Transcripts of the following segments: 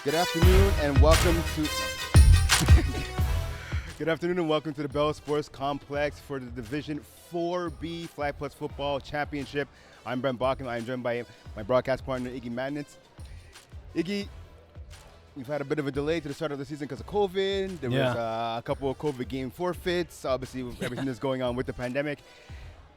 Good afternoon and welcome to the Bell Sports Complex for the Division 4B Flag Plus Football Championship. I'm Brent Bodkin. I'm joined by my broadcast partner, Ignacio. Iggy, we've had a bit of a delay to the start of the season because of COVID. There was a couple of COVID game forfeits, obviously with everything that's going on with the pandemic.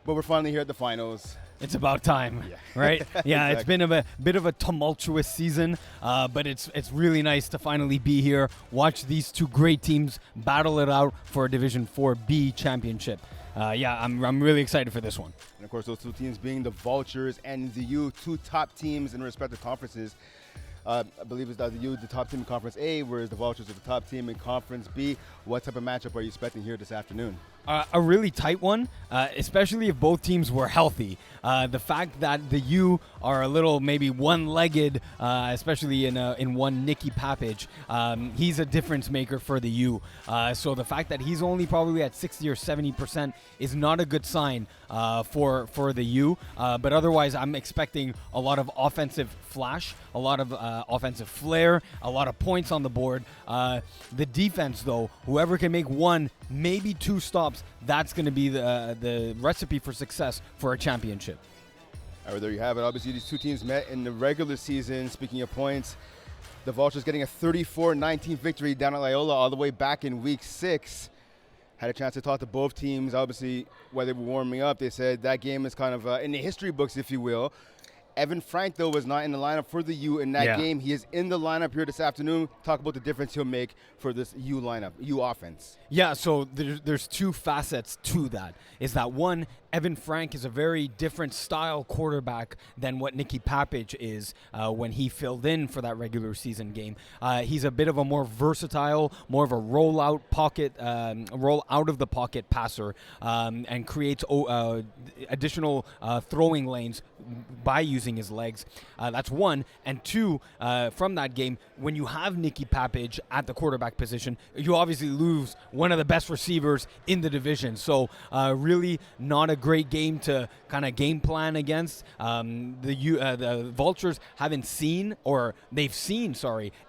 But we're finally here at the finals. It's about time, right? Yeah, exactly. It's been a bit of a tumultuous season, but it's really nice to finally be here, watch these two great teams battle it out for a Division 4B championship. I'm really excited for this one. And of course, those two teams being the Vultures and the U, two top teams in respective conferences. I believe it's the U, the top team in Conference A, whereas the Vultures are the top team in Conference B. What type of matchup are you expecting here this afternoon? A really tight one, especially if both teams were healthy. The fact that the U are a little maybe one-legged, especially in one Nicky Papage, he's a difference maker for the U. So the fact that he's only probably at 60 or 70% is not a good sign for the U. But otherwise, I'm expecting a lot of offensive flash, a lot of offensive flair, a lot of points on the board. The defense, though, whoever can make one, maybe two stops, that's going to be the recipe for success for a championship. All right, there you have it. Obviously, these two teams met in the regular season. Speaking of points, the Vultures getting a 34-19 victory down at Loyola all the way back in Week 6. Had a chance to talk to both teams. Obviously, while they were warming up, they said that game is kind of in the history books, if you will. Evan Frank, though, was not in the lineup for the U in that game. He is in the lineup here this afternoon. Talk about the difference he'll make for this U lineup, U offense. Yeah, so there's two facets to that. Is that one, Evan Frank is a very different style quarterback than what Nicky Papage is when he filled in for that regular season game. He's a bit of a more versatile, more of a roll out of the pocket passer and creates additional throwing lanes by using his legs. That's one. And two, from that game, when you have Nicky Papage at the quarterback position, you obviously lose one of the best receivers in the division. So really not a great game to kind of game plan against. The Vultures haven't seen, they've seen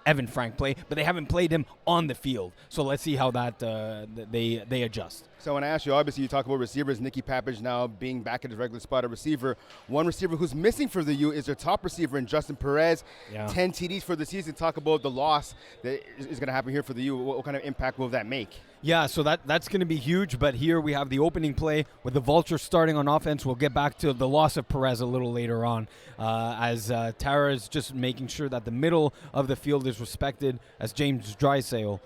Evan Frank play, but they haven't played him on the field. So let's see how that they adjust. So when I ask you, obviously you talk about receivers, Nicky Papage now being back at his regular spot at receiver. One receiver who's missing for the U is their top receiver in Justin Perez. 10 TDs for the season. Talk about the loss that is going to happen here for the U. What kind of impact will that make? Yeah, so that's going to be huge, but here we have the opening play with the Vultures starting on offense. We'll get back to the loss of Perez a little later on as Tara is just making sure that the middle of the field is respected as James Drysdale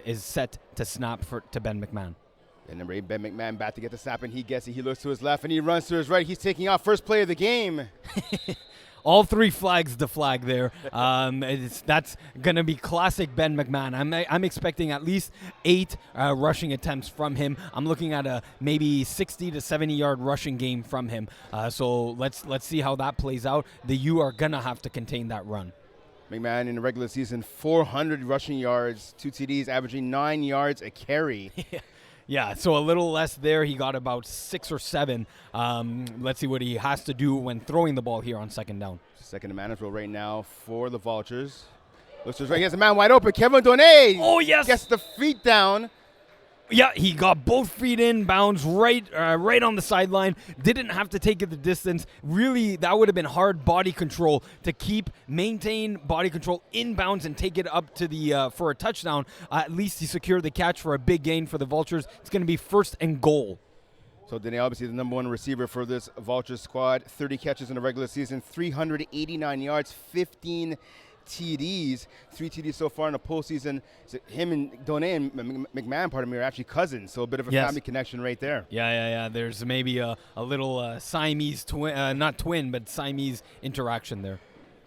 is set to snap to Ben McMahon. And number 8, Ben McMahon, back to get the snap, and he gets it. He looks to his left, and he runs to his right. He's taking off. First play of the game. All three flags to flag there. That's going to be classic Ben McMahon. I'm expecting at least 8 rushing attempts from him. I'm looking at a maybe 60 to 70-yard rushing game from him. So let's see how that plays out. The U are going to have to contain that run. McMahon in the regular season, 400 rushing yards, 2 TDs, averaging 9 yards a carry. Yeah, so a little less there. He got about 6 or 7. Let's see what he has to do when throwing the ball here on second down. Second to manager right now for the Vultures. Looks right, he has a man wide open. Kevin Donay. Oh, yes. Gets the feet down. Yeah, he got both feet in bounds right on the sideline. Didn't have to take it the distance. Really, that would have been hard body control to maintain body control in bounds and take it up to the for a touchdown. At least he secured the catch for a big gain for the Vultures. It's going to be 1st and goal. So Donay, obviously the number 1 receiver for this Vultures squad. 30 catches in the regular season, 389 yards, 15 TDs, 3 TDs so far in the postseason. So him and Donay and McMahon, are actually cousins, so a bit of a family connection right there. Yeah. There's maybe a little Siamese twin, not twin, but Siamese interaction there.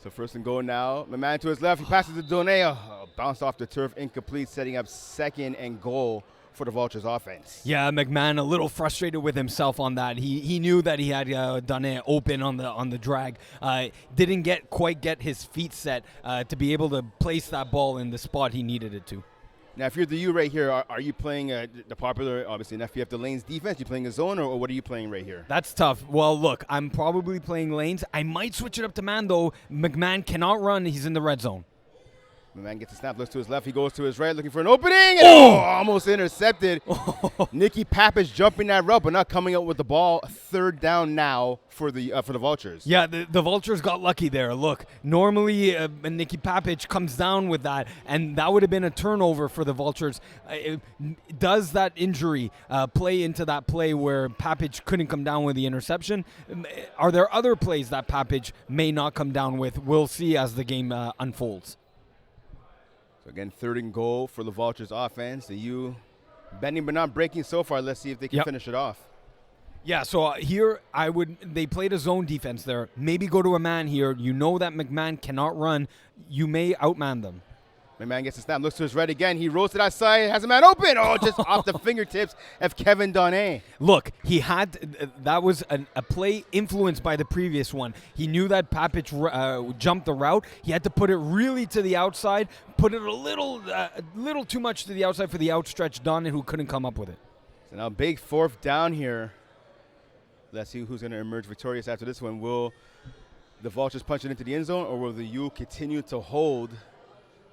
So 1st and goal now. McMahon to his left. He passes to Donay. Bounced off the turf, incomplete, setting up 2nd and goal for the Vultures offense. Yeah, McMahon a little frustrated with himself on that. He knew that he had done it open on the drag. Didn't quite get his feet set to be able to place that ball in the spot he needed it to. Now, if you're the U right here, are you playing the popular, obviously, in FPF, the lanes defense? You playing a zone, or what are you playing right here? That's tough. Well, look, I'm probably playing lanes. I might switch it up to man, though. McMahon cannot run. He's in the red zone. McMahon gets a snap, looks to his left, he goes to his right, looking for an opening, and almost intercepted. Nicky Papich jumping that route, but not coming out with the ball. Third down now for the Vultures. Yeah, the Vultures got lucky there. Look, normally Nicky Papich comes down with that, and that would have been a turnover for the Vultures. Does that injury play into that play where Papich couldn't come down with the interception? Are there other plays that Papich may not come down with? We'll see as the game unfolds. So again, 3rd and goal for the Vultures offense. The U bending but not breaking so far. Let's see if they can finish it off. Yeah, so here they played a zone defense there. Maybe go to a man here. You know that McMahon cannot run. You may outman them. McMahon gets a snap, looks to his right again. He rolls to that side, has a man open. Oh, just off the fingertips of Kevin Donnet. Look, he had that was a play influenced by the previous one. He knew that Papich jumped the route. He had to put it really to the outside, put it a little too much to the outside for the outstretched Donnet, who couldn't come up with it. So now big 4th down here. Let's see who's going to emerge victorious after this one. Will the Vultures punch it into the end zone, or will the U continue to hold?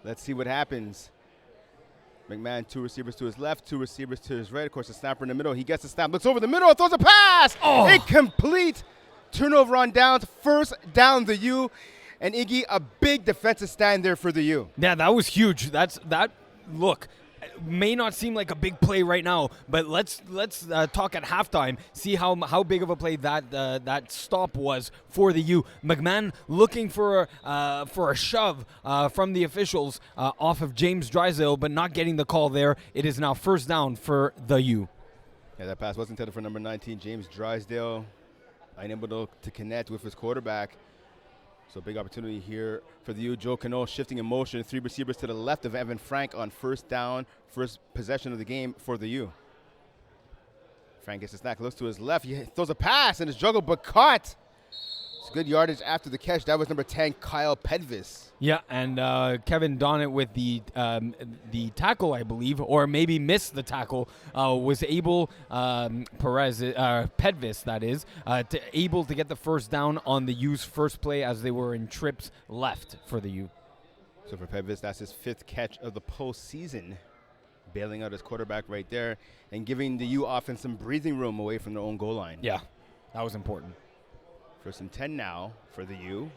Let's see what happens. McMahon, 2 receivers to his left, 2 receivers to his right. Of course, the snapper in the middle. He gets the snap, looks over the middle, throws a pass. Incomplete. Turnover on downs. First down the U. And Iggy, a big defensive stand there for the U. Yeah, that was huge. Look, may not seem like a big play right now, but let's talk at halftime. See how big of a play that stop was for the U. McMahon looking for a shove from the officials off of James Drysdale, but not getting the call there. It is now 1st down for the U. Yeah, that pass was intended for number 19, James Drysdale, unable to connect with his quarterback. So big opportunity here for the U. Joe Cano shifting in motion. 3 receivers to the left of Evan Frank on 1st down. First possession of the game for the U. Frank gets a snack, looks to his left. He throws a pass and is juggled but caught. It's good yardage after the catch. That was number 10, Kyle Pedvis. Yeah, and Kevin Donnet with the tackle, I believe, or maybe missed the tackle, was able, Pedvis, that is, able to get the 1st down on the U's first play as they were in trips left for the U. So for Pedvis, that's his 5th catch of the postseason, bailing out his quarterback right there and giving the U offense some breathing room away from their own goal line. Yeah, that was important. 1st and 10 now for the U.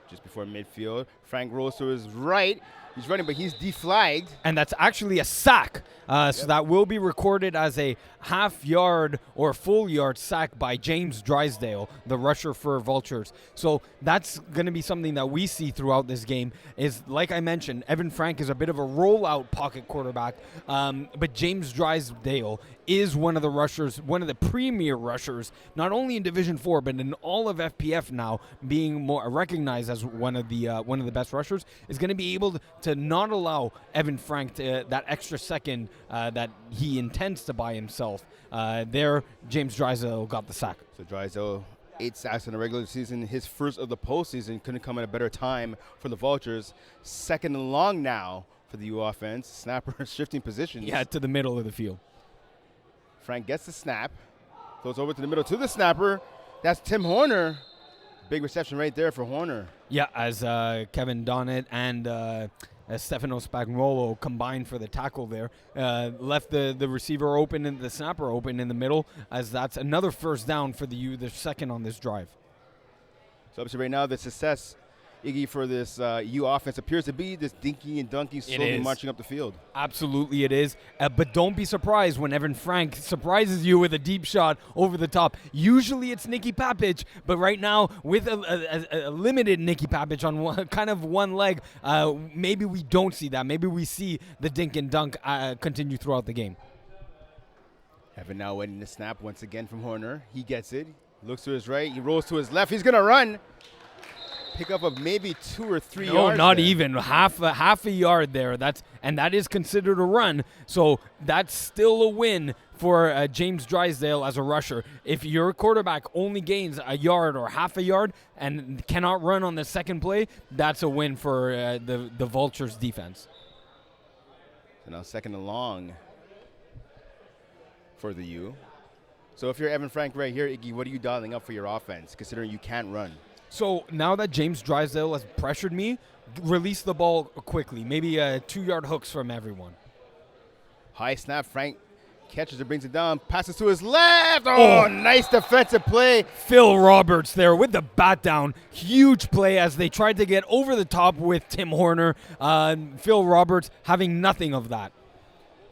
Just before midfield, Frank rolls to his right. He's running, but he's deflagged. And that's actually a sack. So that will be recorded as a half-yard or full-yard sack by James Drysdale, the rusher for Vultures. So that's going to be something that we see throughout this game is, like I mentioned, Evan Frank is a bit of a rollout pocket quarterback. But James Drysdale is one of the rushers, one of the premier rushers, not only in Division 4, but in all of FPF now, being more recognized as one of the best rushers, is going to be able to not allow Evan Frank that extra second that he intends to buy himself. There, James Drysdale got the sack. So Drysdale, 8 sacks in the regular season. His first of the postseason couldn't come at a better time for the Vultures. 2nd and long now for the U offense. Snapper shifting positions. Yeah, to the middle of the field. Frank gets the snap, goes over to the middle to the snapper. That's Tim Horner. Big reception right there for Horner. Yeah, as Kevin Donnet and Stefano Spagnuolo combined for the tackle there. Left the receiver open and the snapper open in the middle, as that's another 1st down for the U, the 2nd on this drive. So obviously right now the success, Iggy, for this U offense appears to be this dinky and dunky slowly marching up the field. Absolutely it is. But don't be surprised when Evan Frank surprises you with a deep shot over the top. Usually it's Nicky Papich, but right now with a limited Nicky Papich on one leg, maybe we don't see that. Maybe we see the dink and dunk continue throughout the game. Evan now waiting to snap once again from Horner. He gets it. Looks to his right. He rolls to his left. He's going to run. Pick up of maybe 2 or 3 yards. No, not there. even half a yard there. That is considered a run. So that's still a win for James Drysdale as a rusher. If your quarterback only gains a yard or half a yard and cannot run on the second play, that's a win for the Vultures defense. So now 2nd and long for the U. So if you're Evan Frank right here, Iggy, what are you dialing up for your offense, considering you can't run? So now that James Drysdale has pressured me, release the ball quickly. Maybe 2-yard hooks from everyone. High snap. Frank catches it, brings it down, passes to his left. Oh, nice defensive play. Phil Roberts there with the bat down. Huge play as they tried to get over the top with Tim Horner. Phil Roberts having nothing of that.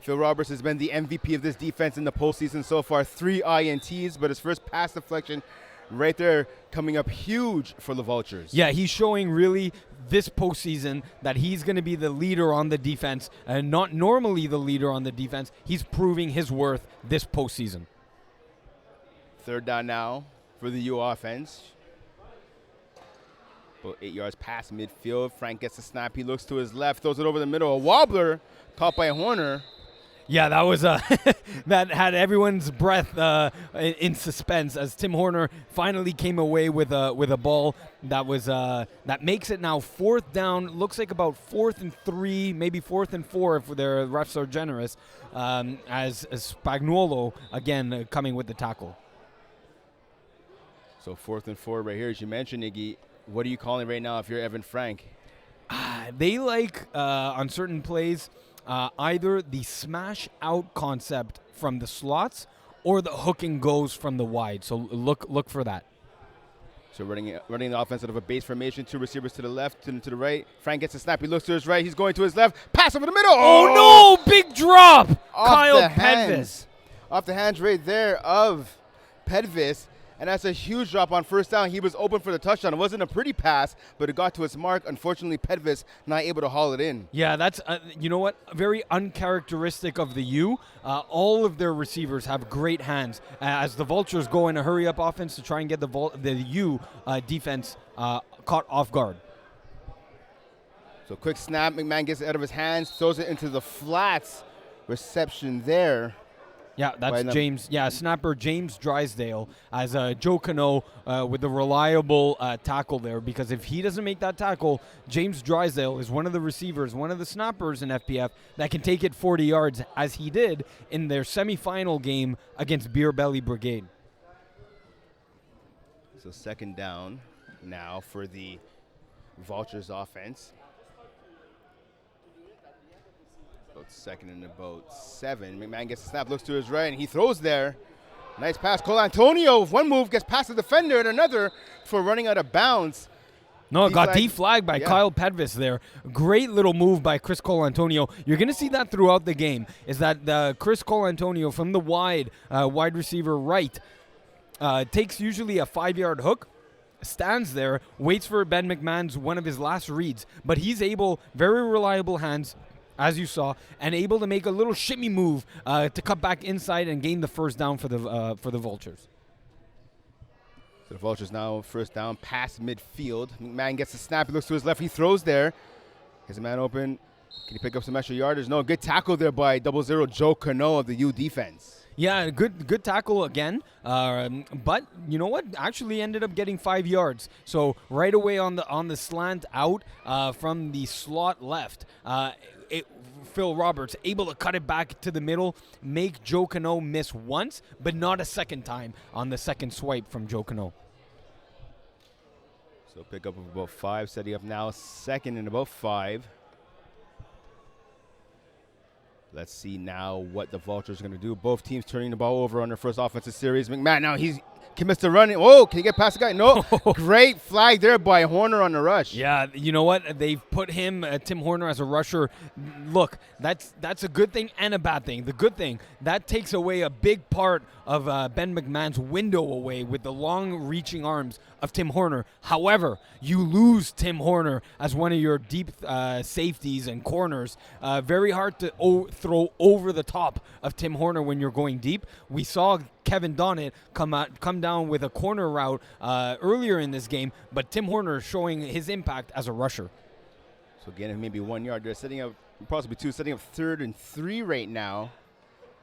Phil Roberts has been the MVP of this defense in the postseason so far. 3 INTs, but his first pass deflection right there coming up huge for the Vultures. Yeah, he's showing really this postseason that he's going to be the leader on the defense and not normally the leader on the defense. He's proving his worth this postseason. 3rd down now for the U offense. About 8 yards past midfield. Frank gets the snap. He looks to his left, throws it over the middle. A wobbler caught by Horner. Yeah, that was that had everyone's breath in suspense as Tim Horner finally came away with a ball that was that makes it now 4th down. Looks like about 4th and 3, maybe 4th and 4 if their refs are generous. As Spagnuolo again coming with the tackle. So 4th and 4 right here, as you mentioned, Iggy. What are you calling right now if you're Evan Frank? They like on certain plays. Either the smash out concept from the slots or the hooking goes from the wide. So look for that. So running the offense out of a base formation, 2 receivers to the left and to the right. Frank gets a snap. He looks to his right. He's going to his left. Pass over the middle. Oh no! Big drop. Kyle Pedvis. Hands. Off the hands right there of Pedvis. And that's a huge drop on 1st down. He was open for the touchdown. It wasn't a pretty pass, but it got to its mark. Unfortunately, Pedvis not able to haul it in. Yeah, that's, you know what, very uncharacteristic of the U. All of their receivers have great hands. As the Vultures go in a hurry-up offense to try and get the U defense caught off guard. So quick snap. McMahon gets it out of his hands, throws it into the flats. Reception there. Yeah, that's James. Yeah, snapper James Drysdale as Joe Cano with the reliable tackle there. Because if he doesn't make that tackle, James Drysdale is one of the receivers, one of the snappers in FPF that can take it 40 yards, as he did in their semifinal game against Beer Belly Brigade. So 2nd down now for the Vultures offense. About 2nd and about 7. McMahon gets the snap, looks to his right, and he throws there. Nice pass. Cole Antonio, one move, gets past the defender, and another for running out of bounds. No, it got deflagged by Kyle Pedvis there. Great little move by Chris Cole Antonio. You're going to see that throughout the game, is that Chris Cole Antonio from the wide receiver right takes usually a 5-yard hook, stands there, waits for Ben McMahon's one of his last reads, but he's able, very reliable hands, as you saw, and able to make a little shimmy move to cut back inside and gain the 1st down for the Vultures. So the Vultures now 1st down past midfield. McMahon gets the snap. He looks to his left. He throws there. Has a man open. Can he pick up some extra yardage? No. Good tackle there by 00 Joe Cano of the U defense. Yeah, good tackle again. But you know what? Actually ended up getting 5 yards. So right away on the slant out from the slot left. Phil Roberts able to cut it back to the middle, make Joe Cano miss once, but not a second time on the second swipe from Joe Cano. So pick up of about 5, setting up now 2nd and about 5. Let's see now what the Vultures are going to do. Both teams turning the ball over on their first offensive series. McMahon now he commits to running. Whoa, can he get past the guy? No. Great flag there by Horner on the rush. Yeah, you know what? They've put him, Tim Horner, as a rusher. Look, that's a good thing and a bad thing. The good thing, that takes away a big part of Ben McMahon's window away with the long-reaching arms of Tim Horner. However, you lose Tim Horner as one of your deep safeties and corners. Very hard to throw over the top of Tim Horner when you're going deep. We saw Kevin Donnett come down with a corner route earlier in this game, but Tim Horner showing his impact as a rusher. So again, maybe 1 yard. They're setting up, possibly 2, setting up 3rd and 3 right now.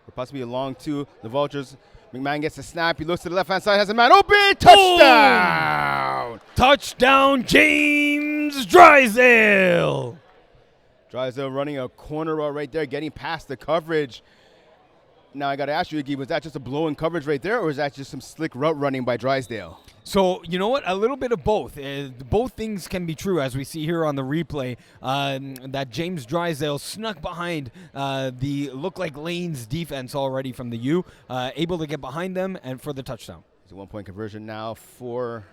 Or possibly a long 2. The Vultures, McMahon gets a snap. He looks to the left-hand side, has a man open. Touchdown! Boom! Touchdown, James Drysdale! Drysdale running a corner route right there, getting past the coverage. Now I got to ask you, Iggy, was that just a blow in coverage right there, or was that just some slick route running by Drysdale? So, you know what? A little bit of both. Both things can be true, as we see here on the replay. That James Drysdale snuck behind the look-like Lane's defense already from the U, able to get behind them and for the touchdown. It's a one-point conversion now for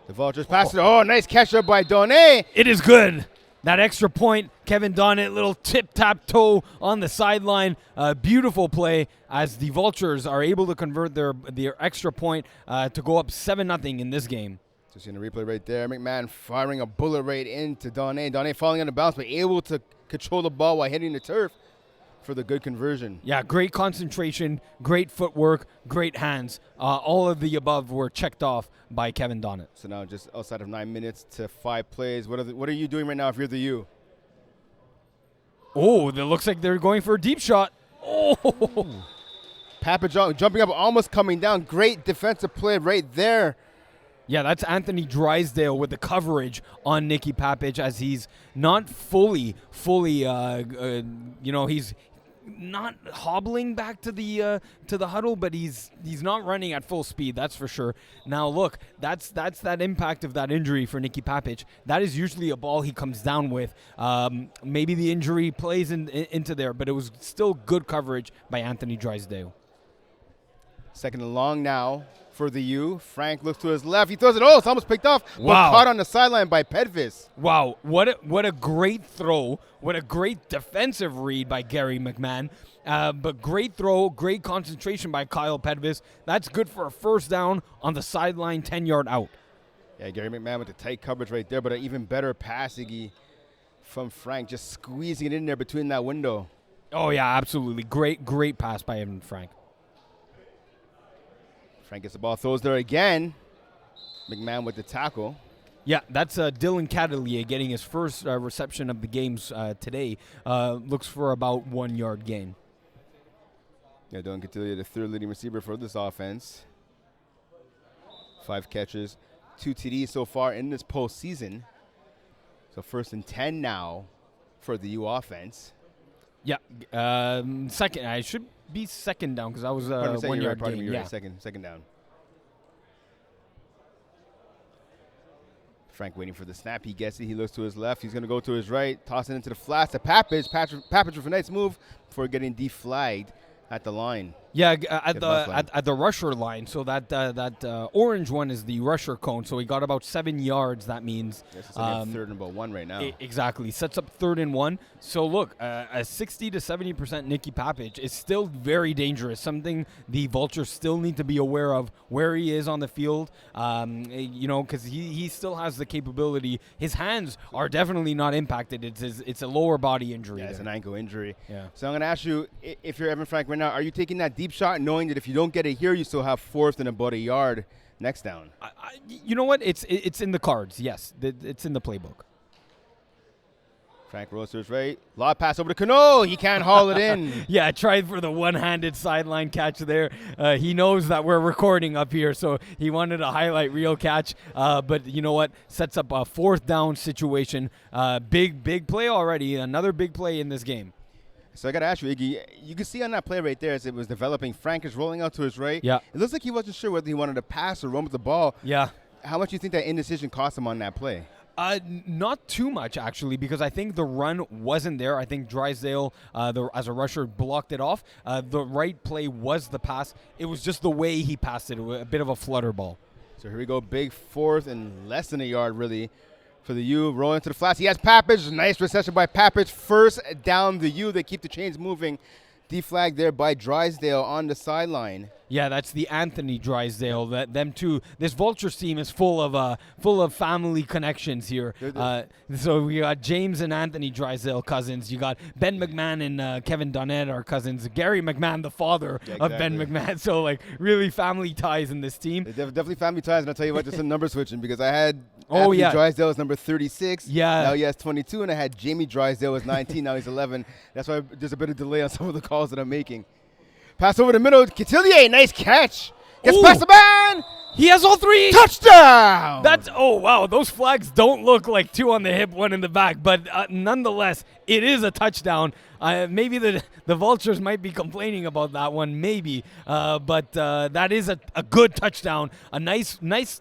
the Vultures. Pass it. Oh, nice catch up by Donné. It is good. That extra point, Kevin Donnet, little tip-tap-toe on the sideline. Beautiful play as the Vultures are able to convert their extra point to go up 7-0 in this game. Just seeing the replay right there. McMahon firing a bullet right into Donné. Donné falling on the bounce, but able to control the ball while hitting the turf for the good conversion. Yeah, great concentration, great footwork, great hands. All of the above were checked off by Kevin Donnet. So now just outside of 9 minutes to 5 plays. What are you doing right now if you're the U? Oh, it looks like they're going for a deep shot. Oh! Pappa jumping up, almost coming down. Great defensive play right there. Yeah, that's Anthony Drysdale with the coverage on Nicky Papich as he's not fully, he's not hobbling back to the huddle, but he's not running at full speed. That's for sure. Now look, that's that impact of that injury for Nicky Papich. That is usually a ball he comes down with. Maybe the injury plays into there, but it was still good coverage by Anthony Drysdale. Second and long now for the U. Frank looks to his left. He throws it. Oh, it's almost picked off. Wow. But caught on the sideline by Pedvis. Wow. What a great throw. What a great defensive read by Gary McMahon. But great throw, great concentration by Kyle Pedvis. That's good for a first down on the sideline, 10-yard out. Yeah, Gary McMahon with the tight coverage right there, but an even better passing from Frank, just squeezing it in there between that window. Oh, yeah, absolutely. Great pass by Evan Frank. Frank gets the ball, throws there again. McMahon with the tackle. Yeah, that's Dylan Catalier getting his first reception of the games today. Looks for about 1 yard gain. Yeah, Dylan Catalier, the third leading receiver for this offense. 5 catches, 2 TDs so far in this postseason. So 1st and 10 now for the U offense. Yeah, second. I should be second down because I was 1 yard gain. You're Yeah. right, second down. Frank waiting for the snap. He gets it. He looks to his left. He's going to go to his right. Toss it into the flats to Papich. Papich with a nice move before getting deflagged at the line. Yeah, at the rusher line. So that orange one is the rusher cone. So he got about 7 yards. That means Yes, it's like 3rd and about 1 right now. Exactly. Sets up 3rd and 1. So look, a 60 to 70% Nicky Papich is still very dangerous. Something the Vultures still need to be aware of where he is on the field. Because he still has the capability. His hands are definitely not impacted. It's a lower body injury. Yeah, it's an ankle injury. Yeah. So I'm going to ask you, if you're Evan Frank right now, are you taking that deep shot knowing that if you don't get it here, you still have 4th and about 1 yard next down? You know what? It's in the cards. Yes, it's in the playbook. Frank rolls to his right. Lob pass over to Cano. He can't haul it in. Yeah, tried for the one-handed sideline catch there. He knows that we're recording up here, so he wanted to highlight real catch. But you know what? Sets up a 4th down situation. Big play already. Another big play in this game. So I got to ask you, Iggy, you can see on that play right there as it was developing, Frank is rolling out to his right. Yeah. It looks like he wasn't sure whether he wanted to pass or run with the ball. Yeah. How much do you think that indecision cost him on that play? Not too much, actually, because I think the run wasn't there. I think Drysdale, as a rusher, blocked it off. The right play was the pass. It was just the way he passed it, a bit of a flutter ball. So here we go, big 4th and less than 1 yard, really, for the U. Rolling to the flats. He has Papich. Nice reception by Papich. 1st down the U. They keep the chains moving. Deflagged there by Drysdale on the sideline. Yeah, that's the Anthony Drysdale. Them two. This Vultures team is full of family connections here. So we got James and Anthony Drysdale cousins. You got Ben McMahon and Kevin Donnet are cousins. Gary McMahon, the father of Ben McMahon. So like really family ties in this team. Definitely family ties. And I'll tell you what, just some number switching because I had Anthony Drysdale as number 36. Yeah. Now he has 22, and I had Jamie Drysdale as 19. Now he's 11. That's why there's a bit of delay on some of the calls that I'm making. Pass over the middle. Catilier, nice catch. Gets past the man. He has all three. Touchdown! Oh wow, those flags don't look like 2 on the hip, 1 in the back, but nonetheless, it is a touchdown. Maybe the Vultures might be complaining about that one, maybe, but that is a good touchdown. A nice.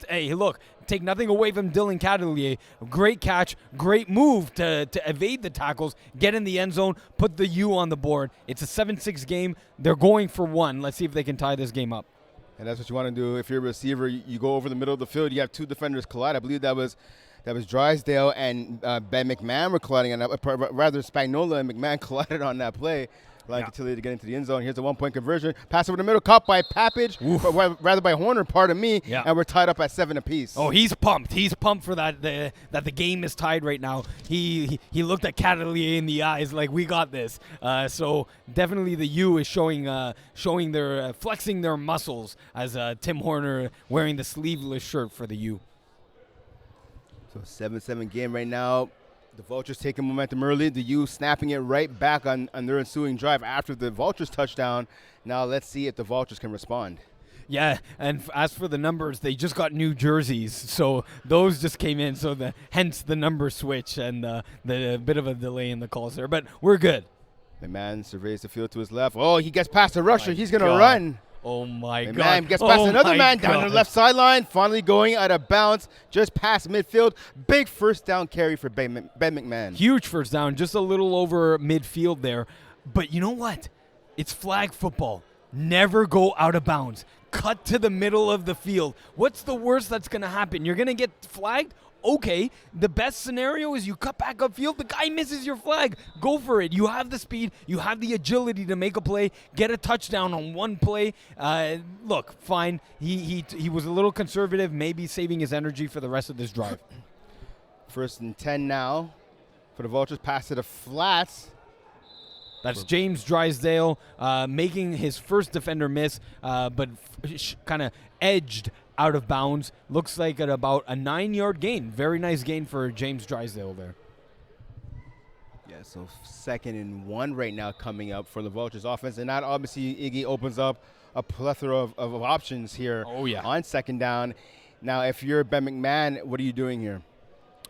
Hey, look, take nothing away from Dylan Catelier. Great catch, great move to evade the tackles, get in the end zone, put the U on the board. It's a 7-6 game. They're going for 1. Let's see if they can tie this game up. And that's what you want to do. If you're a receiver, you go over the middle of the field. You have 2 defenders collide. I believe that was Drysdale and Ben McMahon were colliding on that. Rather, Spagnola and McMahon collided on that play. Until to get into the end zone. Here's a 1-point conversion. Pass over the middle, caught by Papage, rather by Horner, pardon me. Yeah. And we're tied up at 7 apiece. Oh, he's pumped. He's pumped for that. That the game is tied right now. He looked at Catelier in the eyes like, we got this. So definitely the U is showing their flexing their muscles as Tim Horner wearing the sleeveless shirt for the U. So 7-7 game right now. The Vultures taking momentum early. The U snapping it right back on their ensuing drive after the Vultures touchdown. Now let's see if the Vultures can respond. Yeah, and as for the numbers, they just got new jerseys, so those just came in. So hence the number switch and the bit of a delay in the calls there. But we're good. The man surveys the field to his left. Oh, he gets past the rusher. He's going to run. Oh, my God. Man gets past another man down the left sideline, finally going out of bounds, just past midfield. Big first down carry for Ben McMahon. Huge first down, just a little over midfield there. But you know what? It's flag football. Never go out of bounds. Cut to the middle of the field. What's the worst that's going to happen? You're going to get flagged? Okay, the best scenario is you cut back upfield. The guy misses your flag. Go for it. You have the speed. You have the agility to make a play, get a touchdown on one play. Look, fine. He was a little conservative, maybe saving his energy for the rest of this drive. 1st and 10 now for the Vultures. Pass to the flats. That's James Drysdale making his first defender miss, but kind of edged out of bounds. Looks like at about a 9-yard gain. Very nice gain for James Drysdale there. Yeah, so 2nd and 1 right now coming up for the Vultures offense. And that obviously, Iggy, opens up a plethora of options here on 2nd down. Now, if you're Ben McMahon, what are you doing here?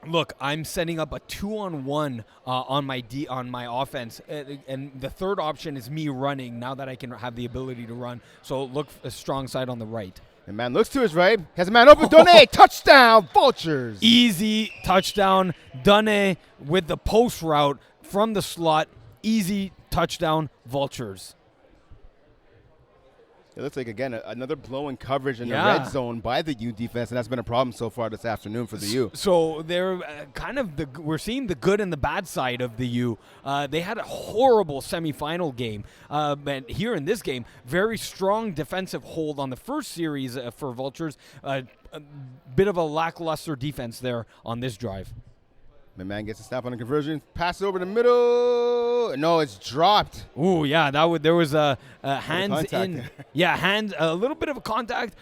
Look, I'm setting up a 2-on-1 on my offense, and the third option is me running now that I can have the ability to run. So look a strong side on the right. The man looks to his right, has a man open. Donne, touchdown, Vultures. Easy touchdown. Donne with the post route from the slot. Easy touchdown, Vultures. It looks like, again, another blow in coverage in the red zone by the U defense, and that's been a problem so far this afternoon for the U. So they're we're seeing the good and the bad side of the U. They had a horrible semifinal game, but here in this game, very strong defensive hold on the first series for Vultures. A bit of a lackluster defense there on this drive. My man gets a snap on the conversion. Pass it over the middle. No, it's dropped. Ooh, yeah, there was a hands in. Yeah, a little bit of a contact.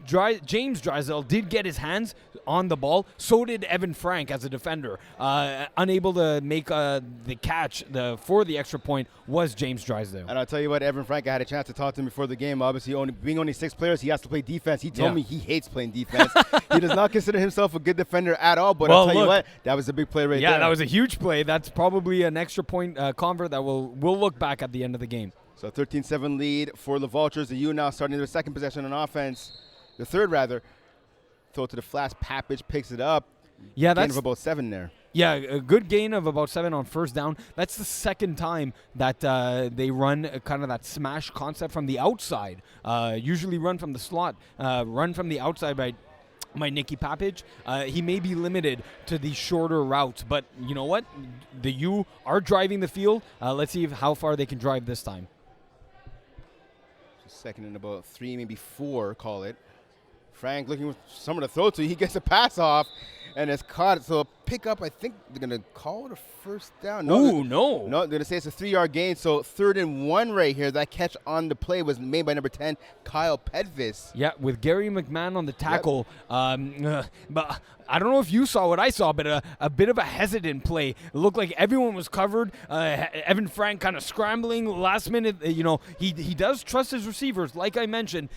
James Drysdale did get his hands on the ball. So did Evan Frank as a defender. Unable to make the catch for the extra point was James Drysdale. And I'll tell you what, Evan Frank, I had a chance to talk to him before the game. Obviously, being only 6 players, he has to play defense. He told me he hates playing defense. He does not consider himself a good defender at all. But I'll tell you what, that was a big play right there. Yeah, that was a huge play. That's probably an extra point convert that we'll look back at the end of the game. So 13-7 lead for the Vultures. The U now starting their second possession on offense. The third, rather. Throw to the flats. Papage picks it up. Yeah, gain of about 7 there. Yeah, a good gain of about 7 on first down. That's the second time that they run kind of that smash concept from the outside. Usually run from the slot. Run from the outside by Nicky Papage. He may be limited to these shorter routes, but you know what? The U are driving the field. Let's see how far they can drive this time. Second and about 3, maybe 4, call it. Frank looking for someone to throw to. He gets a pass off, and it's caught. So a pickup, I think they're going to call it a first down. No, they're going to say it's a 3-yard gain. So 3rd and 1 right here. That catch on the play was made by number 10, Kyle Pedvis. Yeah, with Gary McMahon on the tackle. Yep. But I don't know if you saw what I saw, but a bit of a hesitant play. It looked like everyone was covered. Evan Frank kind of scrambling last minute. He does trust his receivers, like I mentioned.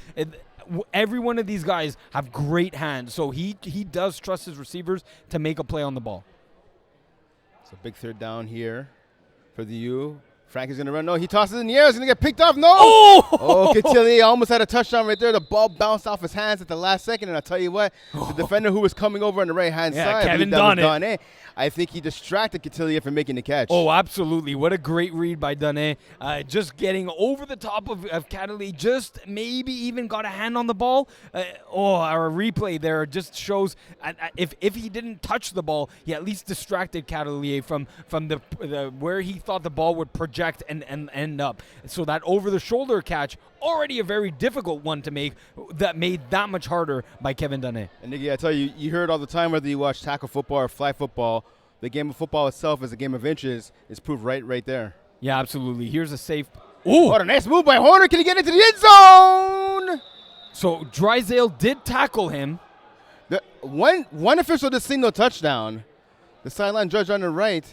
every one of these guys have great hands, so he does trust his receivers to make a play on the ball. It's a big third down here for the U. Frank is going to run. No, he tosses it in the air. It's going to get picked off. No! Oh, Cotillier almost had a touchdown right there. The ball bounced off his hands at the last second, and I'll tell you what, the defender who was coming over on the right-hand side, Kevin Donnet. I think he distracted Cotillier from making the catch. Oh, absolutely. What a great read by Donnet. Just getting over the top of Cotillier, just maybe even got a hand on the ball. Our replay there just shows if he didn't touch the ball, he at least distracted Cotillier from the where he thought the ball would project and end up. So that over-the-shoulder catch, already a very difficult one to make, that made that much harder by Kevin Donnet. And Nicky, I tell you, you hear it all the time, whether you watch tackle football or flag football, the game of football itself is a game of inches. It's proved right there. Yeah, absolutely. Here's a safe. Ooh! What a nice move by Horner. Can he get into the end zone? So Drysdale did tackle him. The one official just signaled touchdown. The sideline judge on the right.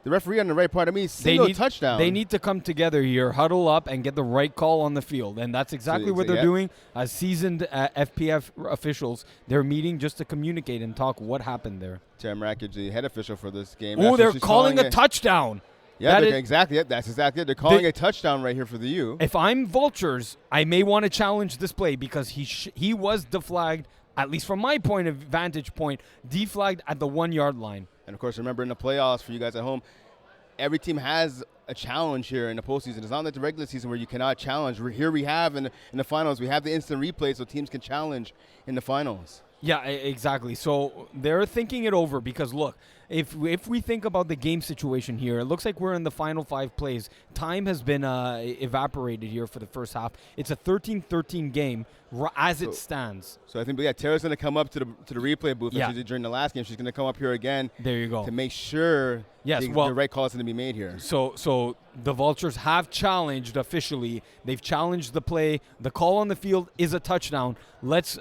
The referee on the right part of me single touchdown. They need to come together here, huddle up, and get the right call on the field. And that's exactly what they're doing. As seasoned FPF officials, they're meeting just to communicate and talk what happened there. Tim Rackage, the head official for this game. Oh, they're calling a touchdown. Yeah, exactly it. That's exactly it. They're calling a touchdown right here for the U. If I'm Vultures, I may want to challenge this play because he was deflagged, at least from my vantage point, deflagged at the 1 yard line. And, of course, remember in the playoffs for you guys at home, every team has a challenge here in the postseason. It's not like the regular season where you cannot challenge. We have in the finals, we have the instant replay so teams can challenge in the finals. Yeah, exactly. So they're thinking it over because, look, if we think about the game situation here, it looks like we're in the final 5 plays. Time has been evaporated here for the first half. It's a 13-13 game as it stands. So I think, Tara's going to come up to the replay booth as she did during the last game. She's going to come up here again. There you go. To make sure the right call is going to be made here. So the Vultures have challenged officially. They've challenged the play. The call on the field is a touchdown. Let's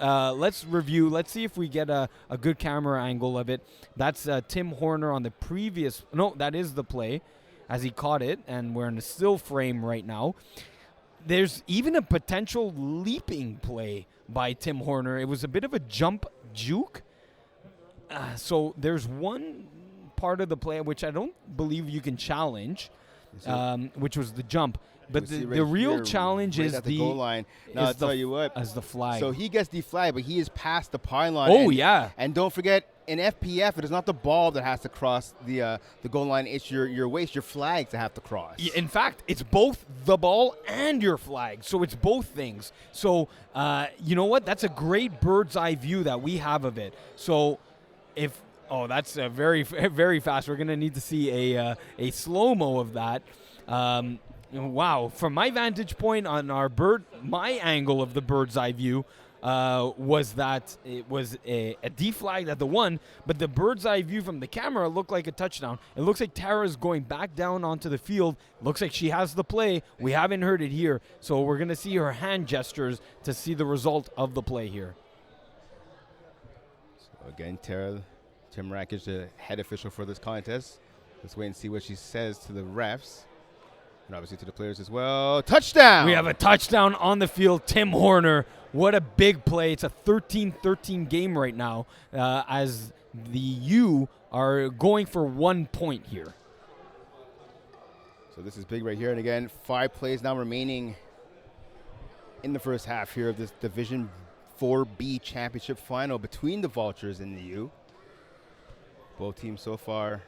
review. Let's see if we get a good camera angle of it. That's Tim Horner on the previous. No, that is the play as he caught it, and we're in a still frame right now. There's even a potential leaping play by Tim Horner. It was a bit of a jump juke. So there's one part of the play which I don't believe you can challenge, which was the jump. But the real challenge is the goal line. Now, I'll tell you what. As the flag. So he gets deflagged, but he is past the pylon. Oh, yeah. And don't forget, in FPF, it is not the ball that has to cross the goal line. It's your waist, your flags that have to cross. In fact, it's both the ball and your flag. So it's both things. So, you know what? That's a great bird's eye view that we have of it. So that's very, very fast. We're going to need to see a slow-mo of that. Wow. From my vantage point on my angle of the bird's eye view was that it was a deflag at the 1, but the bird's eye view from the camera looked like a touchdown. It looks like Tara's going back down onto the field. Looks like she has the play. We haven't heard it here, so we're going to see her hand gestures to see the result of the play here. So again, Tara, Tim Rackage, the head official for this contest. Let's wait and see what she says to the refs. And obviously to the players as well. Touchdown! We have a touchdown on the field. Tim Horner, what a big play. It's a 13-13 game right now as the U are going for 1 point here. So this is big right here. And again, 5 plays now remaining in the first half here of this Division 4B championship final between the Vultures and the U. Both teams so far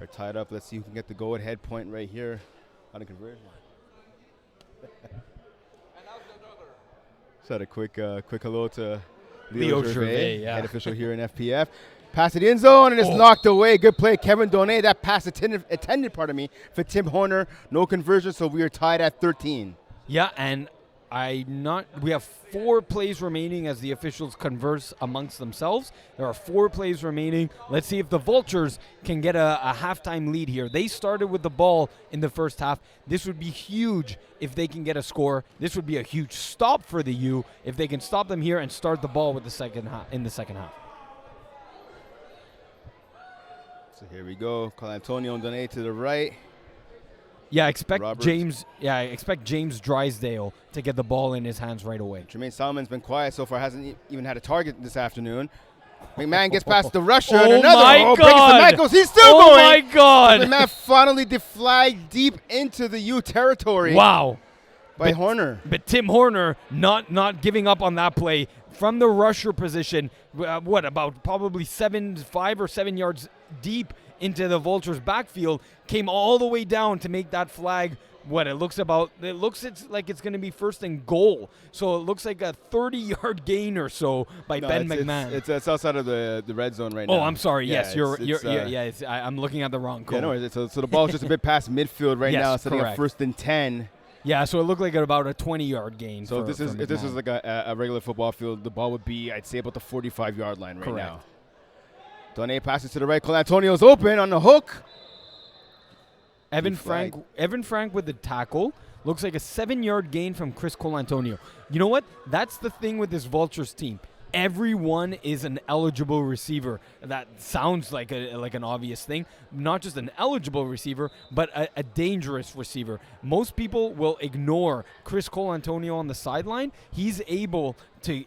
are tied up. Let's see who can get the go-ahead point right here on a conversion. Just had a quick hello to Leo Gervais, head official here in FPF. Pass to the end zone, and it's knocked away. Good play, Kevin Donnet. That pass intended for Tim Horner. No conversion, so we are tied at 13. Yeah, and we have 4 plays remaining as the officials converse amongst themselves. There are 4 plays remaining. Let's see if the Vultures can get a halftime lead here. They started with the ball in the first half. This would be huge if they can get a score. This would be a huge stop for the U if they can stop them here and start the ball with in the second half. So here we go. Call Antonio Donnet to the right. Yeah, expect Roberts. expect James Drysdale to get the ball in his hands right away. Jermaine Solomon's been quiet so far, hasn't even had a target this afternoon. McMahon gets past the rusher. Oh and another. my Breaks the God. Michaels. He's still going. Oh my God. McMahon finally deflagged deep into the U territory. Wow. By Horner. But Tim Horner not giving up on that play from the rusher position. About probably 5 or 7 yards deep into the Vultures backfield, came all the way down to make that flag. It looks like it's going to be first and goal. So it looks like a 30-yard gain or so by Ben McMahon. It's outside of the red zone right now. Oh, I'm sorry. Yeah, Yes, I'm looking at the wrong call. Yeah, no, so the ball's just a bit past midfield right now, setting correct. up first and 10. Yeah, so it looked like about a 20-yard gain. So if this is like a regular football field, the ball would be, I'd say, about the 45-yard line right now. Donay passes to the right. Colantonio's open on the hook. Evan Frank with the tackle. Looks like a 7-yard gain from Chris Colantonio. You know what? That's the thing with this Vultures team. Everyone is an eligible receiver. That sounds like an obvious thing. Not just an eligible receiver, but a dangerous receiver. Most people will ignore Chris Colantonio on the sideline. He's able to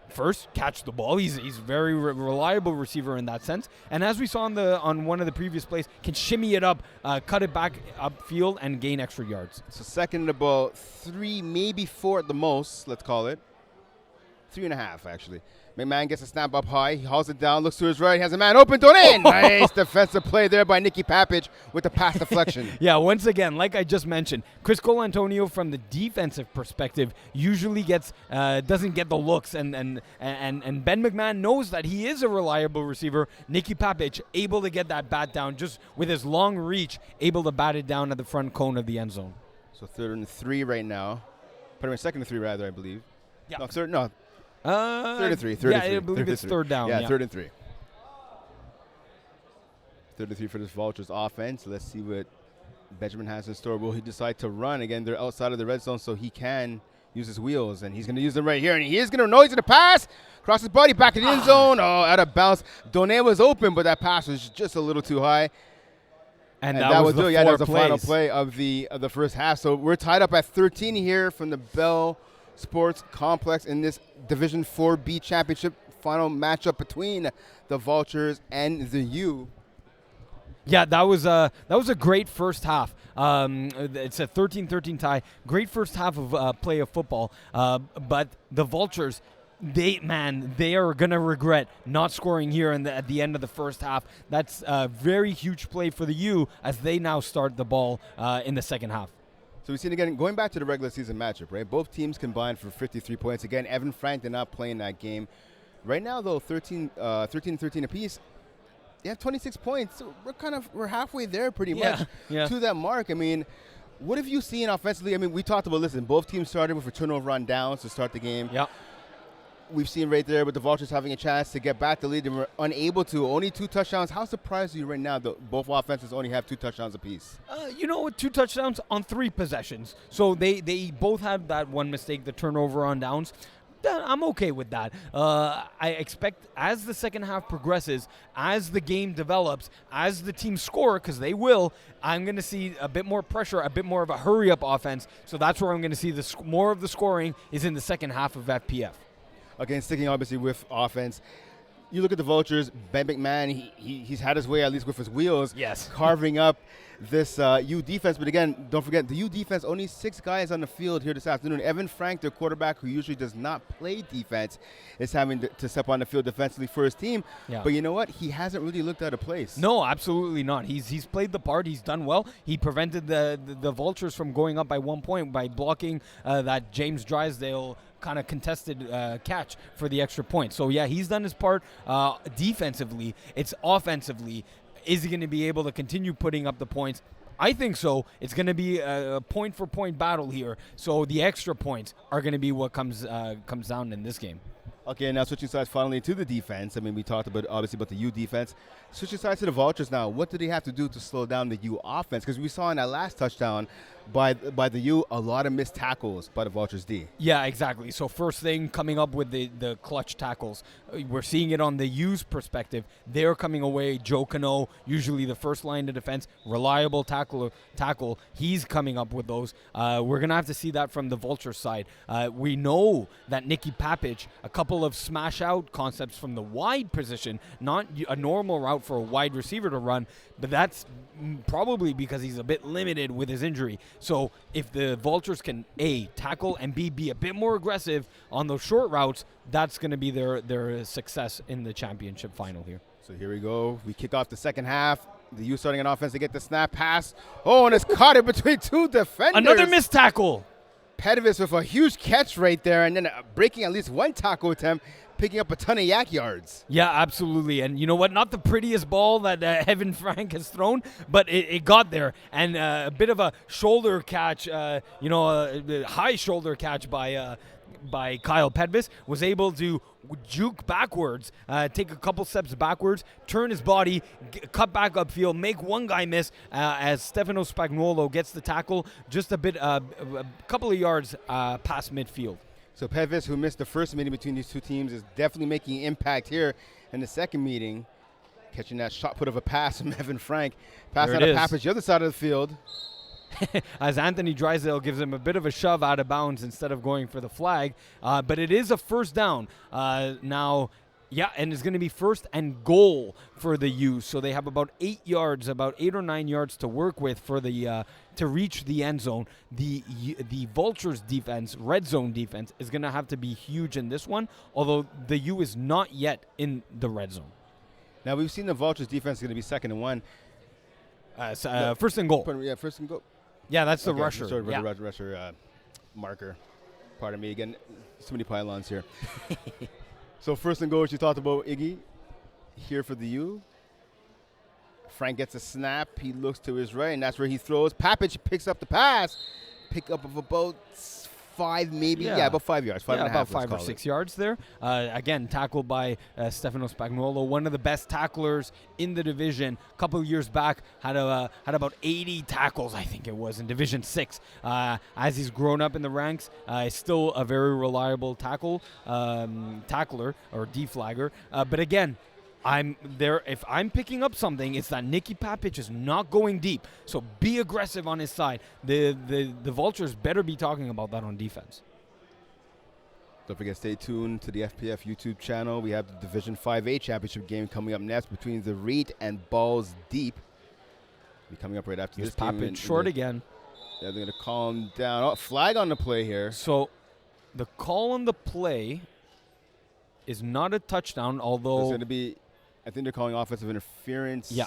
first catch the ball. He's very reliable receiver in that sense. And as we saw on one of the previous plays, can shimmy it up, cut it back upfield, and gain extra yards. So second and about 3, maybe 4 at the most, let's call it. 3.5, actually. McMahon gets a snap up high. He hauls it down, looks to his right, has a man open, thrown in. Nice defensive play there by Nicky Papich with the pass deflection. Yeah, once again, like I just mentioned, Chris Colantonio from the defensive perspective usually doesn't get the looks, and Ben McMahon knows that he is a reliable receiver. Nicky Papich able to get that bat down just with his long reach, able to bat it down at the front cone of the end zone. So 3rd and 3 right now. Pardon me, 2nd and 3 rather, I believe. Yeah. No, 3rd and 3. I believe it's third down. Yeah, 3rd and 3. 3rd and 3 for this Vultures offense. Let's see what Benjamin has in store. Will he decide to run? Again, they're outside of the red zone, so he can use his wheels, and he's going to use them right here. And he is going to know he's going to pass. Cross his body, back in the end zone. Oh, out of bounds. Donay was open, but that pass was just a little too high. And that was the final play of the first half. So we're tied up at 13 here from the Bell Sports Complex in this Division 4B Championship final matchup between the Vultures and the U. Yeah, that was a great first half. It's a 13-13 tie. Great first half of play of football. But the Vultures, they are going to regret not scoring here at the end of the first half. That's a very huge play for the U as they now start the ball in the second half. So we've seen again, going back to the regular season matchup, right? Both teams combined for 53 points. Again, Evan Frank did not play in that game. Right now, though, 13-13 apiece. They have 26 points. So we're halfway there pretty much to that mark. I mean, what have you seen offensively? I mean, we talked about, both teams started with a turnover on downs to start the game. Yeah. We've seen right there with the Vultures having a chance to get back the lead and were unable to. Only 2 touchdowns. How surprised are you right now that both offenses only have 2 touchdowns apeace? 2 touchdowns on 3 possessions. So they both had that one mistake, the turnover on downs. I'm okay with that. I expect as the second half progresses, as the game develops, as the teams score, because they will, I'm going to see a bit more pressure, a bit more of a hurry-up offense. So that's where I'm going to see more of the scoring is in the second half of FPF. Again, sticking obviously with offense, you look at the Vultures, Ben McMahon, he's had his way, at least with his wheels, carving up this U defense. But again, don't forget, the U defense, only 6 guys on the field here this afternoon. Evan Frank, their quarterback, who usually does not play defense, is having to step on the field defensively for his team. Yeah. But you know what? He hasn't really looked out of place. No, absolutely not. He's played the part. He's done well. He prevented the Vultures from going up by 1 point by blocking that James Drysdale kind of contested catch for the extra point. So, yeah, he's done his part defensively. It's offensively. Is he going to be able to continue putting up the points? I think so. It's going to be a point-for-point battle here. So the extra points are going to be what comes down in this game. Okay, now switching sides finally to the defense. I mean, we talked obviously about the U defense. Switching sides to the Vultures now. What do they have to do to slow down the U offense? Because we saw in that last touchdown, by the U, a lot of missed tackles by the Vultures D. Yeah, exactly. So first thing, coming up with the clutch tackles. We're seeing it on the U's perspective. They're coming away. Joe Cano, usually the first line of defense, reliable tackle. He's coming up with those. We're going to have to see that from the Vultures side. We know that Nicky Papich, a couple of smash out concepts from the wide position, not a normal route for a wide receiver to run, but that's probably because he's a bit limited with his injury. So if the Vultures can, A, tackle, and B, be a bit more aggressive on those short routes, that's going to be their success in the championship final here. So here we go. We kick off the second half. The U starting on offense to get the snap pass. Oh, and it's caught in between two defenders. Another missed tackle. Pettis with a huge catch right there, and then breaking at least one tackle attempt, picking up a ton of yak yards. Yeah, absolutely. And you know what? Not the prettiest ball that Evan Frank has thrown, but it got there. And a bit of a shoulder catch, a high shoulder catch by Kyle Pedvis, was able to juke backwards, take a couple steps backwards, turn his body, cut back upfield, make one guy miss as Stefano Spagnuolo gets the tackle just a couple of yards past midfield. So Pedvis, who missed the first meeting between these two teams, is definitely making an impact here in the second meeting, catching that shot put of a pass from Evan Frank. Pass out of Papich, the other side of the field. As Anthony Drysdale gives him a bit of a shove out of bounds instead of going for the flag. But it is a first down now. Yeah, and it's going to be first and goal for the U. So they have about 8 or 9 yards to work with for the to reach the end zone. The Vultures defense, red zone defense, is going to have to be huge in this one, although the U is not yet in the red zone. Now, we've seen the Vultures defense is going to be 2nd and 1. First and goal. Yeah, first and goal. Yeah, that's the Okay, rusher. Sorry, yeah. the rusher marker. Pardon me again. So many pylons here. So first and goal, which you talked about, Iggy, here for the U. Frank gets a snap. He looks to his right, and that's where he throws. Papich picks up the pass. Pick up of about 5, maybe. Yeah, about 5 yards. 5 and a half, about 5 or 6 yards there. Again, tackled by Stefano Spagnuolo, one of the best tacklers in the division. A couple of years back, had about 80 tackles, I think it was, in Division 6. As he's grown up in the ranks, still a very reliable tackler or deflagger. But again, I'm there. If I'm picking up something, it's that Nicky Papich is not going deep. So be aggressive on his side. The Vultures better be talking about that on defense. Don't forget, stay tuned to the FPF YouTube channel. We have the Division 5A championship game coming up next between the Reed and Balls Deep. Be coming up right after this game. Papich short again. Yeah, they're going to call him down. Oh, flag on the play here. So the call on the play is not a touchdown, although it's going to be, I think they're calling offensive interference. Yeah.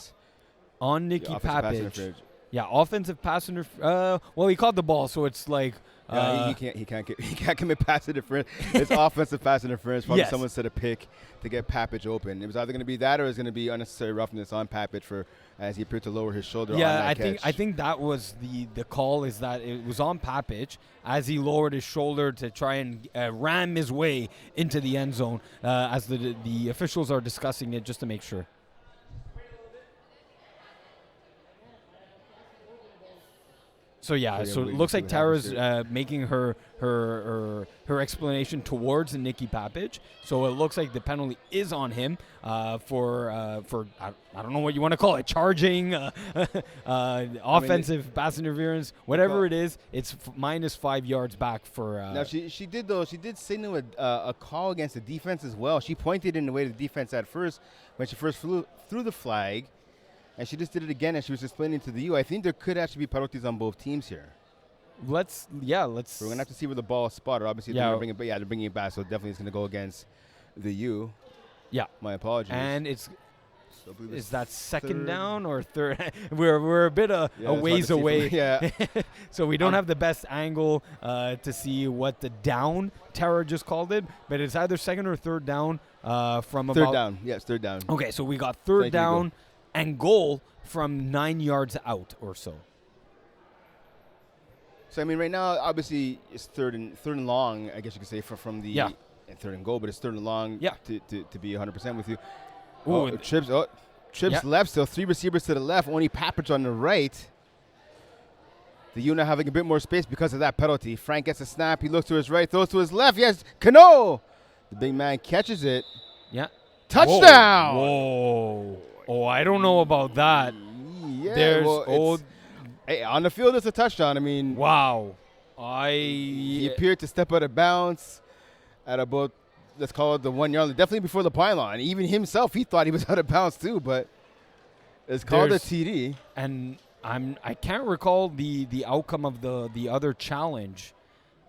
On Nicky Papich. Yeah, offensive pass interference. Well, he caught the ball, so it's like he can't commit pass interference. It's offensive pass interference. Probably Yes. someone set a pick to get Papich open. It was either going to be that or it's going to be unnecessary roughness on Papich for as he appeared to lower his shoulder. Yeah, on that I think that was the call, is that it was on Papich as he lowered his shoulder to try and ram his way into the end zone as the officials are discussing it just to make sure. So yeah, so it looks like Tara's making her explanation towards Nicky Papich. So it looks like the penalty is on him for I don't know what you want to call it, charging, offensive pass interference, whatever it is. It's minus 5 yards back for. Now she did signal a call against the defense as well. She pointed in the way the defense at first when she first flew through the flag. And she just did it again, and she was explaining to the U. I think there could actually be penalties on both teams here. Let's. We're gonna have to see where the ball is spotted. Obviously, they're bringing it back, so definitely it's gonna go against the U. Yeah. My apologies. And is that second down or third? we're a bit a ways away. Yeah. So we don't have the best angle to see what the down Tara just called it, but it's either second or third down from third about. Down. Yes, third down. Okay, so we got third down and goal from 9 yards out or so. So I mean, right now, obviously, it's third and long. I guess you could say from the third and goal, but it's third and long. Yeah. To be 100% with you. Ooh, Trips left, so 3 receivers to the left, only Papich on the right. The U now having a bit more space because of that penalty. Frank gets a snap. He looks to his right, throws to his left. Yes, Cano. The big man catches it. Yeah. Touchdown. Whoa. Oh, I don't know about that. Yeah. Hey, on the field, it's a touchdown. I mean, wow. He appeared to step out of bounds at about, let's call it the 1 yard line, definitely before the pylon. Even himself, he thought he was out of bounds too, but it's called a TD. And I can't recall the outcome of the other challenge.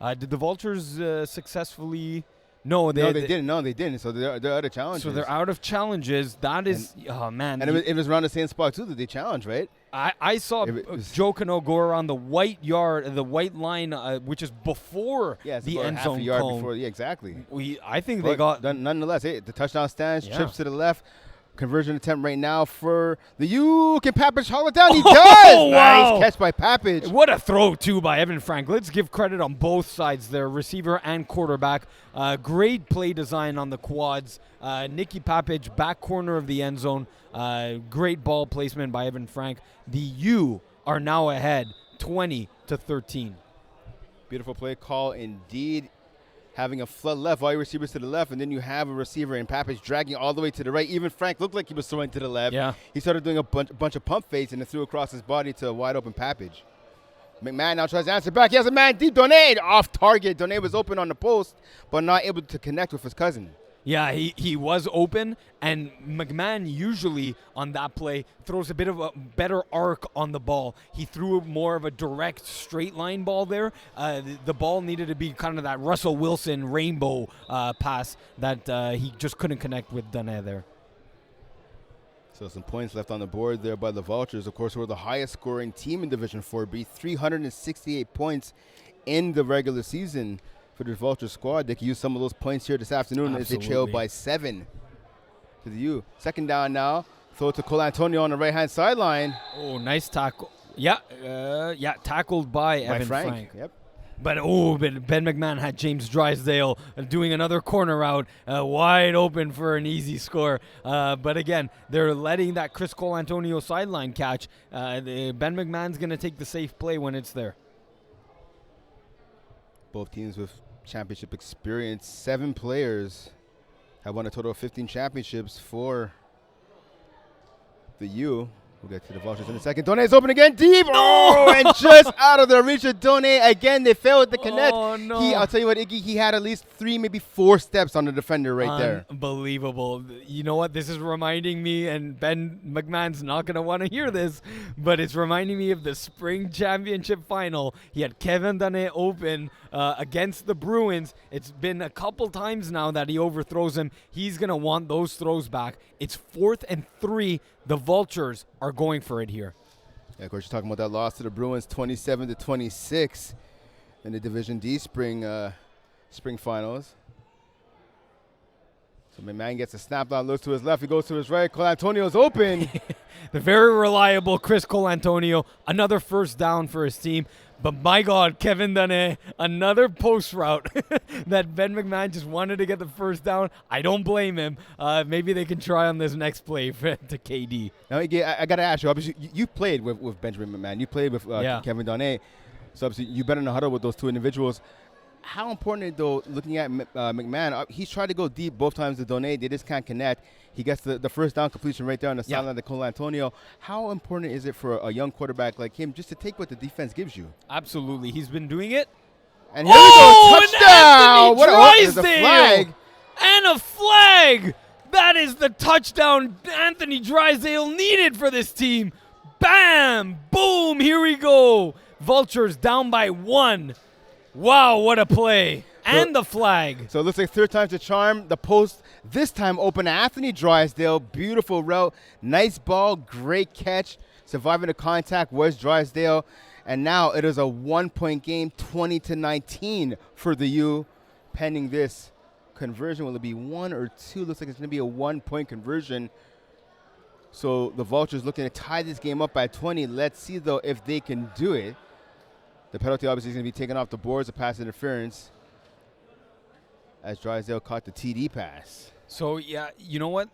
Did the Vultures successfully? No, they didn't. No, they didn't. So they're out of challenges. So they're out of challenges. That is, oh man. And it was around the same spot too that they challenged, right? I saw Joe Cano go around the white line, which is before the end zone half a yard cone. Before, yeah, exactly. I think they got. Nonetheless, the touchdown stands, trips to the left. Conversion attempt right now for the U. Can Papich haul it down? He does! Wow. Nice catch by Papich. What a throw, too, by Evan Frank. Let's give credit on both sides there, receiver and quarterback. Great play design on the quads. Nicky Papich, back corner of the end zone. Great ball placement by Evan Frank. The U are now ahead, 20-13. Beautiful play call indeed. Having a flood left, all your receivers to the left, and then you have a receiver in Papich dragging all the way to the right. Even Frank looked like he was throwing to the left. Yeah. He started doing a bunch of pump fakes and then threw across his body to a wide open Papich. McMahon now tries to answer back. He has a man deep. Donade off target. Donade was open on the post, but not able to connect with his cousin. Yeah, he was open, and McMahon usually on that play throws a bit of a better arc on the ball. He threw more of a direct straight line ball there. The ball needed to be kind of that Russell Wilson rainbow pass that he just couldn't connect with Donay there. So some points left on the board there by the Vultures. Of course, we're the highest scoring team in Division 4B, 368 points in the regular season. For the Vultures squad, they can use some of those points here this afternoon. Absolutely. As they trail by 7 to the U. Second down now. Throw to Cole Antonio on the right-hand sideline. Oh, nice tackle. Yeah, tackled by Evan Frank. Yep. But Ben McMahon had James Drysdale doing another corner route, wide open for an easy score. But again, they're letting that Chris Cole Antonio sideline catch. Ben McMahon's going to take the safe play when it's there. Both teams with championship experience. 7 players have won a total of 15 championships for the U. We'll get to the Vultures in a second. Done's open again, deep. Oh, and just out of the reach of Done. Again, they failed to connect. Oh, no. I'll tell you what, Iggy, he had at least 3, maybe 4 steps on the defender right there. Unbelievable. You know what? This is reminding me, and Ben McMahon's not going to want to hear this, but it's reminding me of the spring championship final. He had Kevin Dane open against the Bruins. It's been a couple times now that he overthrows him. He's going to want those throws back. It's 4th and 3. The Vultures are going for it here. Yeah, of course, you're talking about that loss to the Bruins, 27-26 in the Division D spring finals. So McMahon gets a snap down, looks to his left, he goes to his right. Cole Antonio's open. The very reliable Chris Cole Antonio, another first down for his team. But my God, Kevin Dane, another post route that Ben McMahon just wanted to get the first down. I don't blame him. Maybe they can try on this next play to KD. Now, I got to ask you, obviously, you played with Benjamin McMahon. You played with Kevin Dane. So obviously, you better know huddle with those two individuals. How important, though, looking at McMahon, he's tried to go deep both times to Done. They just can't connect. He gets the first down completion right there on the sideline to Cole Antonio. How important is it for a young quarterback like him just to take what the defense gives you? Absolutely. He's been doing it. And here we go. Touchdown! What a flag! And a flag! That is the touchdown Anthony Drysdale needed for this team. Bam! Boom! Here we go. Vultures down by 1. Wow, what a play. And the flag. So it looks like third time's the charm. The post this time open to Anthony Drysdale. Beautiful route. Nice ball. Great catch. Surviving the contact was Drysdale. And now it is a 1-point game, 20-19 for the U. Pending this conversion, will it be 1 or 2? Looks like it's going to be a 1-point conversion. So the Vultures looking to tie this game up by 20. Let's see, though, if they can do it. The penalty obviously is going to be taken off the boards of pass interference as Drysdale caught the TD pass. So, yeah, you know what?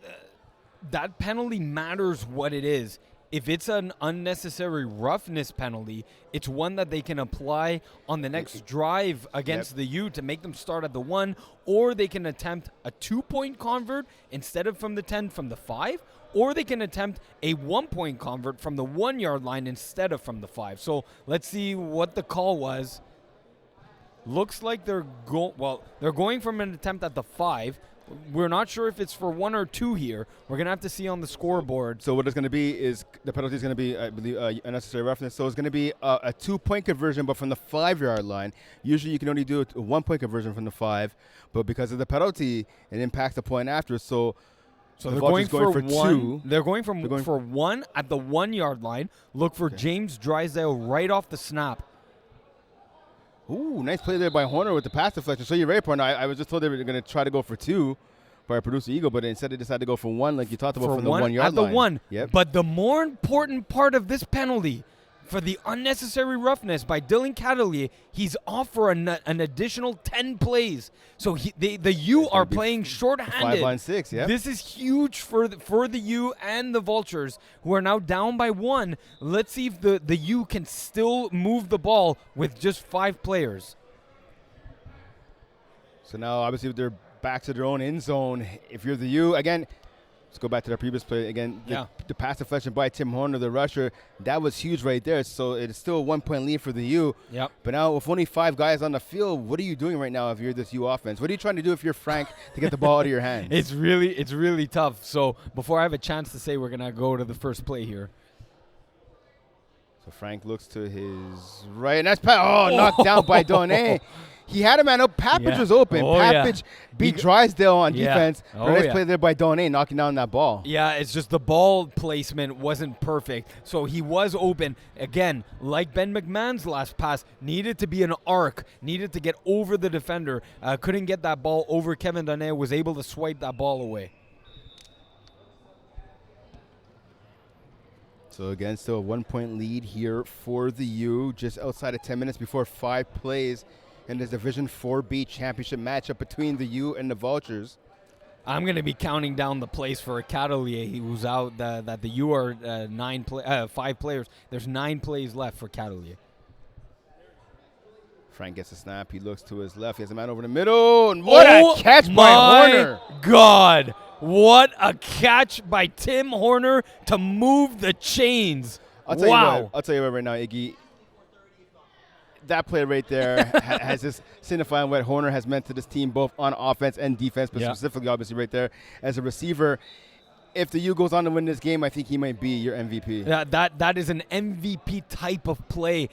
That penalty matters what it is. if it's an unnecessary roughness penalty, it's one that they can apply on the next drive against the U to make them start at the 1, or they can attempt a 2-point convert instead of from the 10 from the 5, or they can attempt a 1-point convert from the 1-yard line instead of from the 5. So let's see what the call was. Looks like they're going from an attempt at the 5. We're not sure if it's for 1 or 2 here. We're going to have to see on the scoreboard. So what it's going to be is the penalty is going to be, I believe, unnecessary roughness. So it's going to be a 2-point conversion, but from the 5-yard line. Usually you can only do a 1-point conversion from the 5, but because of the penalty, it impacts the point after. So they're going for 1. 2. They're going for 1 at the 1-yard line. Look for James Drysdale right off the snap. Ooh, nice play there by Horner with the pass deflection. So you're right, partner. I was just told they were going to try to go for 2 by our producer Eagle, but instead they decided to go for 1, like you talked about, from the 1-yard line. At the 1. Yep. But the more important part of this penalty for the unnecessary roughness by Dylan Catalier, he's off for an additional 10 plays. So the U are playing shorthanded. 5-on-6, yeah. This is huge for the U and the Vultures, who are now down by 1. Let's see if the U can still move the ball with just 5 players. So now, obviously, they're back to their own end zone. If you're the U, again, let's go back to the previous play again. The pass deflection by Tim Horner, the rusher, that was huge right there. So it's still a 1-point lead for the U. Yep. But now with only 5 guys on the field, what are you doing right now if you're this U offense? What are you trying to do if you're Frank to get the ball out of your hands? It's really tough. So before I have a chance to say, we're going to go to the first play here. So Frank looks to his right, and that's knocked down by Donné. He had a man up. Papage was open. Papage beat Drysdale on defense. Nice play there by Donné, knocking down that ball. Yeah, it's just the ball placement wasn't perfect. So he was open. Again, like Ben McMahon's last pass, needed to be an arc, needed to get over the defender. Couldn't get that ball over Kevin Donné, was able to swipe that ball away. So again, still a 1-point lead here for the U, just outside of 10 minutes before 5 plays in this Division 4B championship matchup between the U and the Vultures. I'm going to be counting down the plays for Catalier, who's out. That the U are 5 players. There's 9 plays left for Catalier. Frank gets a snap. He looks to his left. He has a man over the middle. And what a catch by Horner. God. What a catch by Tim Horner to move the chains. I'll tell you what right now, Iggy. That play right there has this signifying what Horner has meant to this team, both on offense and defense, but specifically, obviously, right there as a receiver. If the U goes on to win this game, I think he might be your MVP. That is an MVP type of play,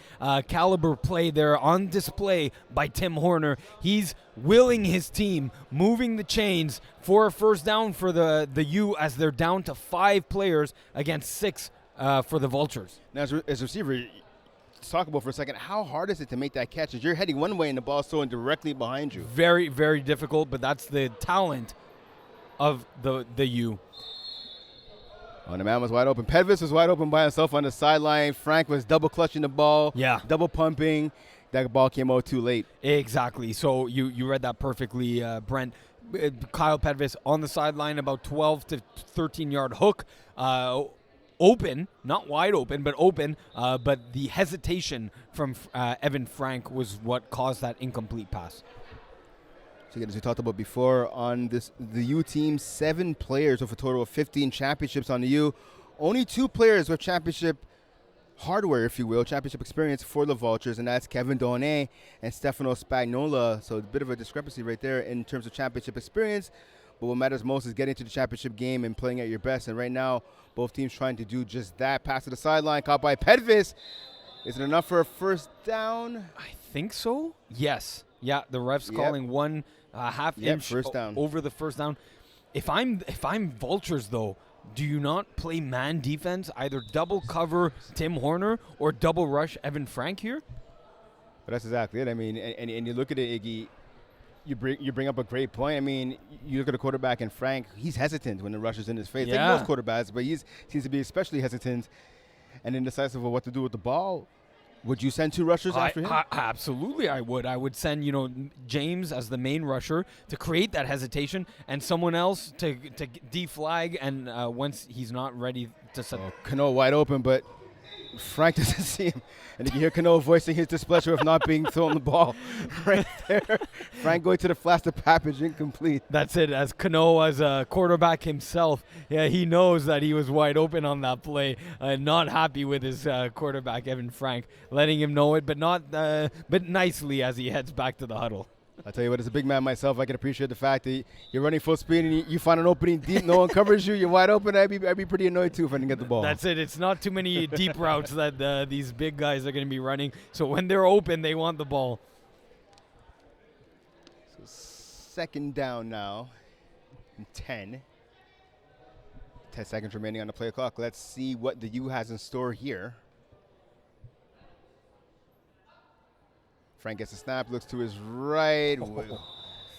caliber play there on display by Tim Horner. He's willing his team, moving the chains for a first down for the U as they're down to 5 players against 6 for the Vultures. Now, as a receiver, let's talk about for a second, how hard is it to make that catch? As you're heading one way and the ball's throwing directly behind you. Very, very difficult, but that's the talent of the U. Oh, the man was wide open. Pedvis was wide open by himself on the sideline. Frank was double clutching the ball, double pumping. That ball came out too late. Exactly. So you read that perfectly, Brent. Kyle Pedvis on the sideline, about 12 to 13-yard hook. Open, not wide open, but open. But the hesitation from Evan Frank was what caused that incomplete pass. So again, as we talked about before, on the U team, 7 players with a total of 15 championships on the U. Only 2 players with championship hardware, if you will, championship experience for the Vultures, and that's Kevin Donné and Stefano Spagnola. So a bit of a discrepancy right there in terms of championship experience. But what matters most is getting to the championship game and playing at your best. And right now, both teams trying to do just that. Pass to the sideline, caught by Pedvis. Is it enough for a first down? I think so. Yes. Yeah, the ref's calling 1 half inch first down. Over the first down. If I'm Vultures, though, do you not play man defense, either double cover Tim Horner or double rush Evan Frank here? But that's exactly it. I mean, and you look at it, Iggy, you bring up a great point. I mean, you look at a quarterback and Frank, he's hesitant when the rush is in his face. Yeah. Like most quarterbacks, but he seems to be especially hesitant and indecisive of what to do with the ball. Would you send 2 rushers after him? Absolutely, I would. I would send, James as the main rusher to create that hesitation, and someone else to deflag. And once he's not ready to set. Cano wide open, but Frank doesn't see him. And you can hear Cano voicing his displeasure of not being thrown the ball right there. Frank going to the flash, the package incomplete. That's it. As Cano, as a quarterback himself, he knows that he was wide open on that play. Not happy with his quarterback, Evan Frank, letting him know it, but nicely as he heads back to the huddle. I'll tell you what, as a big man myself, I can appreciate the fact that you're running full speed and you find an opening deep, no one covers you, you're wide open. I'd be pretty annoyed too if I didn't get the ball. That's it. It's not too many deep routes that these big guys are going to be running. So when they're open, they want the ball. So second down now, 10. 10 seconds remaining on the play clock. Let's see what the U has in store here. Frank gets a snap, looks to his right.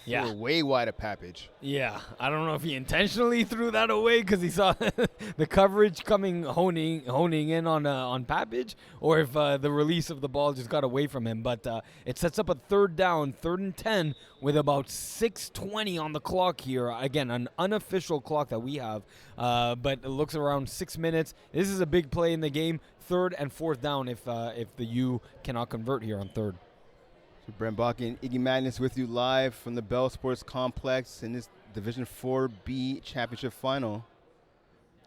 Yeah. Way wide of Pappage. Yeah. I don't know if he intentionally threw that away because he saw the coverage honing in on Pappage, or if the release of the ball just got away from him. But it sets up a third down, 3rd and 10, with about 6:20 on the clock here. Again, an unofficial clock that we have, but it looks around 6 minutes. This is a big play in the game. 3rd and 4th down if the U cannot convert here on 3rd. So Brent, Bodkin, Iggy Madness with you live from the Bell Sports Complex in this Division 4B Championship Final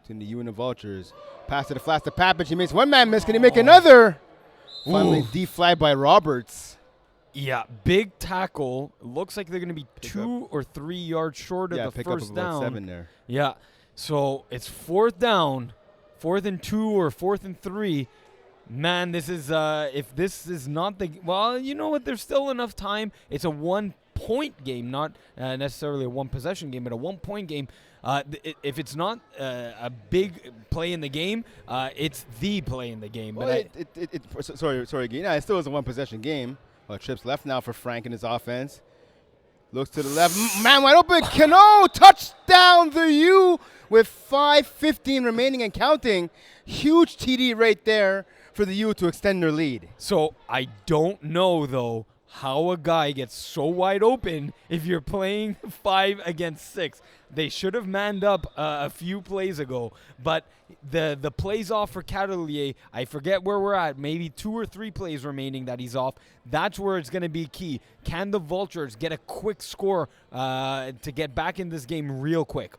between the U and the Vultures. Pass to the flash to Pappage. He makes one man miss. Can he make another? Finally deflagged by Roberts. Yeah, big tackle. Looks like they're going to be 2 or 3 yards short of the pick first up down. about 7 there. Yeah, so it's 4th down, 4th and 2 or 4th and 3. Man, this is if this is not the you know what? There's still enough time. It's a 1-point game, not necessarily a 1-possession game, but a 1-point game. If it's not a big play in the game, it's the play in the game. Well, sorry again. Yeah, it still is a 1-possession game. Trips left now for Frank and his offense. Looks to the left. Man wide open. Cano touchdown the U with 5:15 remaining and counting. Huge TD right there for the U to extend their lead. So I don't know, though, how a guy gets so wide open if you're playing 5 against 6. They should have manned up a few plays ago, but the plays off for Catelier, I forget where we're at, maybe 2 or 3 plays remaining that he's off. That's where it's going to be key. Can the Vultures get a quick score to get back in this game real quick?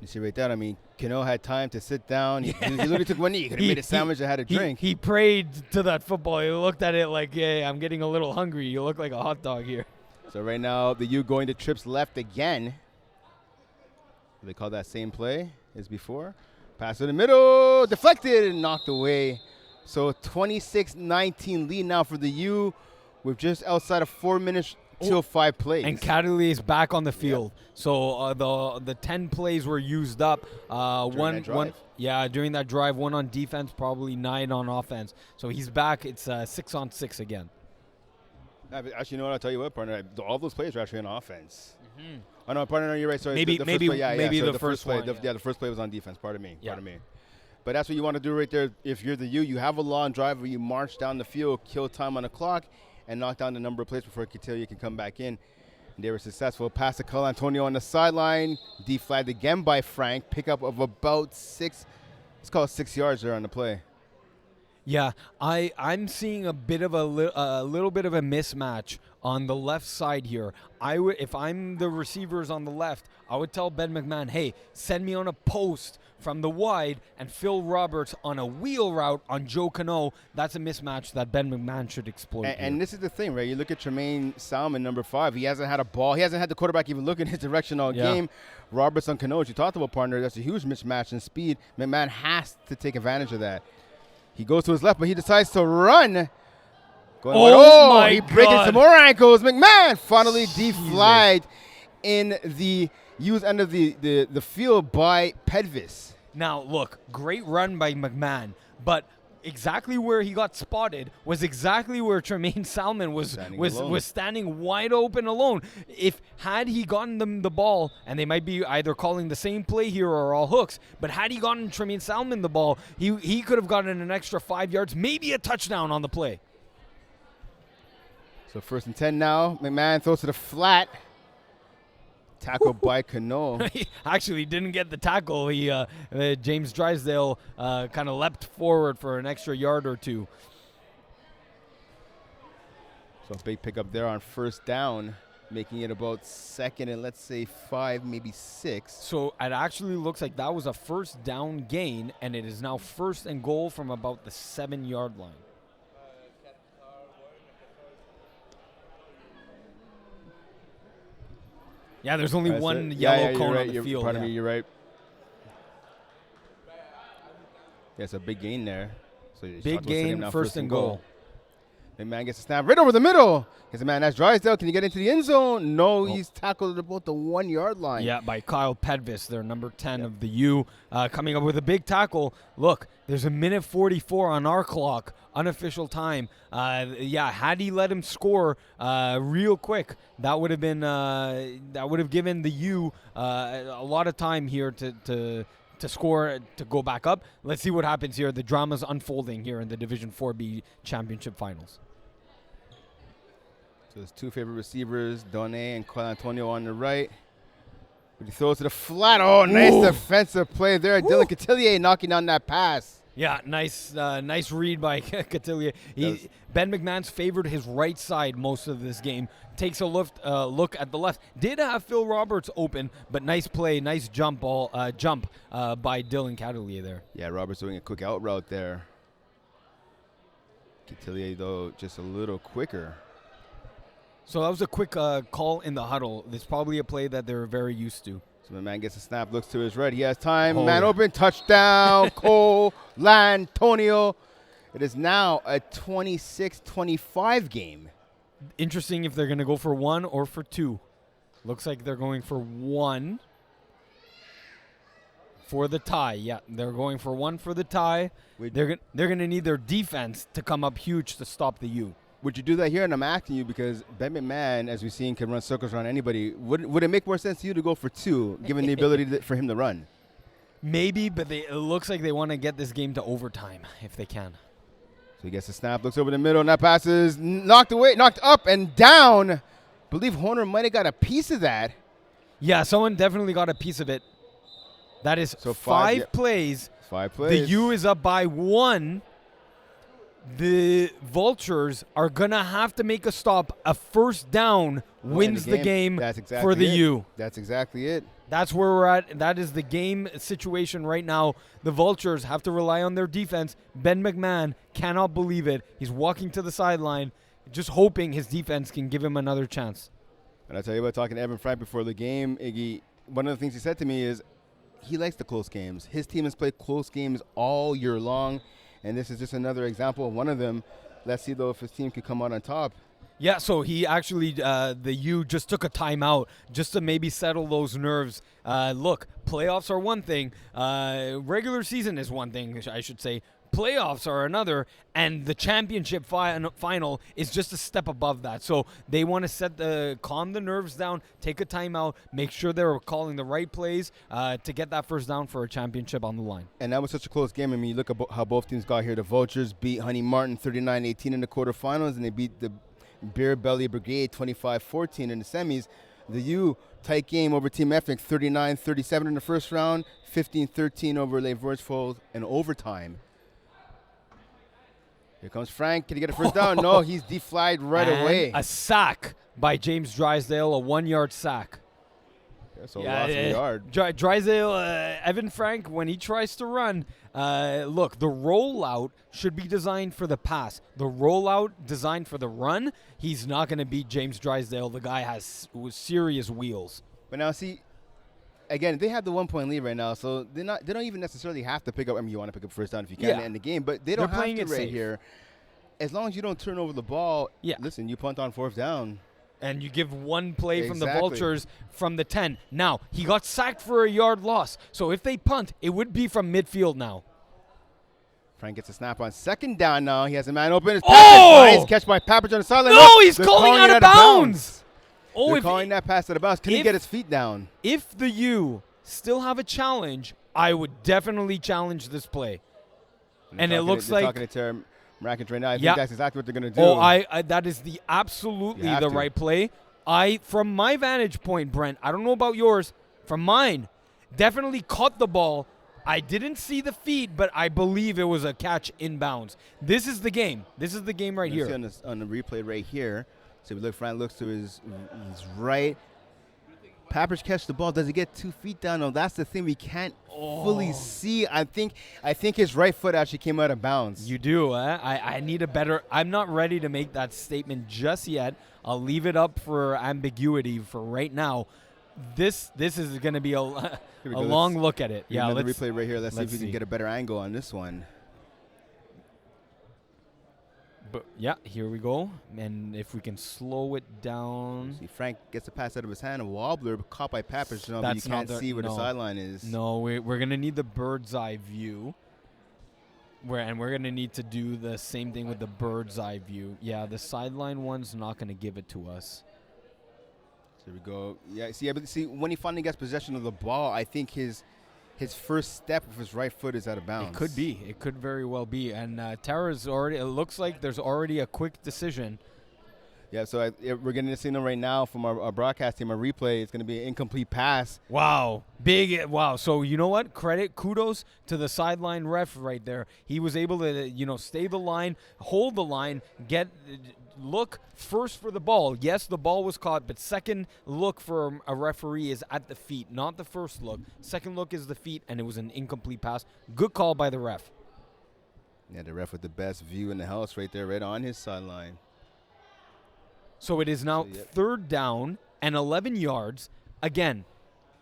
You see right there, I mean, Cano had time to sit down. He literally took one knee. He could have made a sandwich and had a drink. He prayed to that football. He looked at it like, yeah, I'm getting a little hungry. You look like a hot dog here. So right now, the U going to trips left again. They call that same play as before. Pass in the middle, deflected and knocked away. So 26-19 lead now for the U with just outside of 4 minutes till 5 plays. And Catelier is back on the field. Yep. So the 10 plays were used up. During that drive, 1 on defense, probably 9 on offense. So he's back. It's 6-on-6 again. Actually, you know what? I'll tell you what, partner. All those plays are actually on offense. Mm-hmm. Oh, no, partner, no, you're right. Sorry, maybe the first play. One, the first play was on defense. Pardon me. Yeah. But that's what you want to do right there. If you're the U, you have a long drive where you march down the field, kill time on the clock, and knock down the number of plays before Catelier can come back in. And they were successful. Pass to Carl Antonio on the sideline. Deflagged again by Frank. Pickup of about 6. Let's call it 6 yards there on the play. Yeah, I'm seeing a bit of a little bit of a mismatch on the left side here. If I'm the receivers on the left, I would tell Ben McMahon, hey, send me on a post from the wide and Phil Roberts on a wheel route on Joe Cano. That's a mismatch that Ben McMahon should exploit. And this is the thing, right? You look at Tremaine Salmon, number 5. He hasn't had a ball. He hasn't had the quarterback even look in his direction all game. Roberts on Cano, as you talked about, partner, that's a huge mismatch in speed. McMahon has to take advantage of that. He goes to his left, but he decides to run. He breaks some more ankles. McMahon finally deflagged in the U's end of the field by Pedvis. Now, look, great run by McMahon, but exactly where he got spotted was exactly where Tremaine Salmon was standing wide open alone. Had he gotten them the ball, and they might be either calling the same play here or all hooks, but had he gotten Tremaine Salmon the ball, he could have gotten an extra 5 yards, maybe a touchdown on the play. So 1st and 10 now. McMahon throws to the flat. Tackled by Cano. He actually didn't get the tackle. James Drysdale kind of leapt forward for an extra yard or two. So a big pickup there on 1st down, making it about 2nd and let's say 5, maybe 6. So it actually looks like that was a 1st down gain, and it is now 1st and goal from about the 7-yard line. Yeah, there's only one yellow cone on the field. Pardon me, you're right. Yeah, it's a big gain there. So big gain, 1st and goal. McMahon gets a snap right over the middle. Gets a man, that's Drysdale. Can he get into the end zone? No, he's tackled at about the 1-yard line. Yeah, by Kyle Pedvis, their number 10 of the U, coming up with a big tackle. Look, there's a minute 44 on our clock, unofficial time. Had he let him score real quick, that would have been that would have given the U a lot of time here to score, to go back up. Let's see what happens here. The drama's unfolding here in the Division 4B Championship Finals. So his 2 favorite receivers, Donne and Kyle Antonio on the right. But he throws to the flat. Oh, nice defensive play there. Dylan Cotillier knocking down that pass. Yeah, nice read by Cotillier. Ben McMahon's favored his right side most of this game. Takes a look at the left. Did have Phil Roberts open, but nice play, nice jump by Dylan Cotillier there. Yeah, Roberts doing a quick out route there. Cotillier, though, just a little quicker. So that was a quick call in the huddle. It's probably a play that they're very used to. So the man gets a snap, looks to his right. He has time. Open, touchdown, Cole Lantonio. It is now a 26-25 game. Interesting if they're going to go for 1 or for 2. Looks like they're going for 1 for the tie. Yeah, they're going for 1 for the tie. They're going to need their defense to come up huge to stop the U. Would you do that here? And I'm asking you because Ben McMahon, as we've seen, can run circles around anybody. Would it make more sense to you to go for 2, given the ability for him to run? Maybe, but it looks like they want to get this game to overtime if they can. So he gets a snap, looks over the middle, and that pass is knocked up and down. I believe Horner might have got a piece of that. Yeah, someone definitely got a piece of it. That is so 5 plays. 5 plays. The U is up by 1. The Vultures are going to have to make a stop. A 1st down wins the game for the U. That's exactly it. That's where we're at. That is the game situation right now. The Vultures have to rely on their defense. Ben McMahon cannot believe it. He's walking to the sideline, just hoping his defense can give him another chance. And I tell you what, talking to Evan Frank before the game, Iggy, one of the things he said to me is he likes the close games. His team has played close games all year long. And this is just another example of one of them. Let's see, though, if his team could come out on top. Yeah, so he actually, the U just took a timeout just to maybe settle those nerves. Look, playoffs are one thing. Regular season is one thing, I should say. Playoffs are another, and the championship final is just a step above that. So they want to calm the nerves down, take a timeout, make sure they're calling the right plays to get that 1st down for a championship on the line. And that was such a close game. I mean, you look at how both teams got here. The Vultures beat Honey Martin 39-18 in the quarterfinals, and they beat the Beer Belly Brigade 25-14 in the semis. The U, tight game over Team Effic, 39-37 in the 1st round, 15-13 over Les Vortsfold in overtime. Here comes Frank. Can he get a 1st down? No, he's deflagged right away. A sack by James Drysdale, a 1-yard sack. Yeah, so lost a yard. Drysdale, Evan Frank, when he tries to run, look, the rollout should be designed for the pass. The rollout designed for the run, he's not going to beat James Drysdale. The guy has serious wheels. But now, see, again, they have the 1-point lead right now, so they don't even necessarily have to pick up. I mean, you want to pick up 1st down if you can to end the game, but they don't have to right here. As long as you don't turn over the ball, listen, you punt on 4th down. And you give 1 play from the Vultures from the 10. Now, he got sacked for a yard loss, so if they punt, it would be from midfield now. Frank gets a snap on second down now. He has a man open. It's nice catch by Papich on the sideline. No, he's calling out of bounds. They're calling that pass out of bounds. Can he get his feet down? If the U still have a challenge, I would definitely challenge this play. And it looks like talking to Marakic right now. I think that's exactly what they're going to do. Oh, that is the absolutely the right play. From my vantage point, Brent, I don't know about yours. From mine, definitely caught the ball. I didn't see the feet, but I believe it was a catch inbounds. This is the game. This is the game right here. On the replay right here. So we look, Frank looks to his right. Papich catch the ball. Does he get 2 feet down? No, that's the thing we can't fully see. I think his right foot actually came out of bounds. You do, eh? I need a better. I'm not ready to make that statement just yet. I'll leave it up for ambiguity for right now. This is going to be a long look at it. Yeah, let's replay right here. Let's see if we can get a better angle on this one. But yeah, here we go. And if we can slow it down. See, Frank gets a pass out of his hand, a wobbler caught by Papich. But you can't see where the sideline is. No, we're going to need the bird's eye view. And we're going to need to do the same thing with the bird's eye view. Yeah, the sideline one's not going to give it to us. There we go. Yeah, see, when he finally gets possession of the ball, I think his first step with his right foot is out of bounds. It could be. It could very well be. And Tara's already. It looks like there's already a quick decision. Yeah, so we're getting a signal right now from our broadcast team, our replay. It's going to be an incomplete pass. Wow. Wow. So you know what? Kudos to the sideline ref right there. He was able to, stay the line, hold the line, look first for the ball. Yes, the ball was caught, but second look for a referee is at the feet, not the first look. Second look is the feet, and it was an incomplete pass. Good call by the ref. Yeah, the ref with the best view in the house right there, right on his sideline. So it is now third down and 11 yards. Again,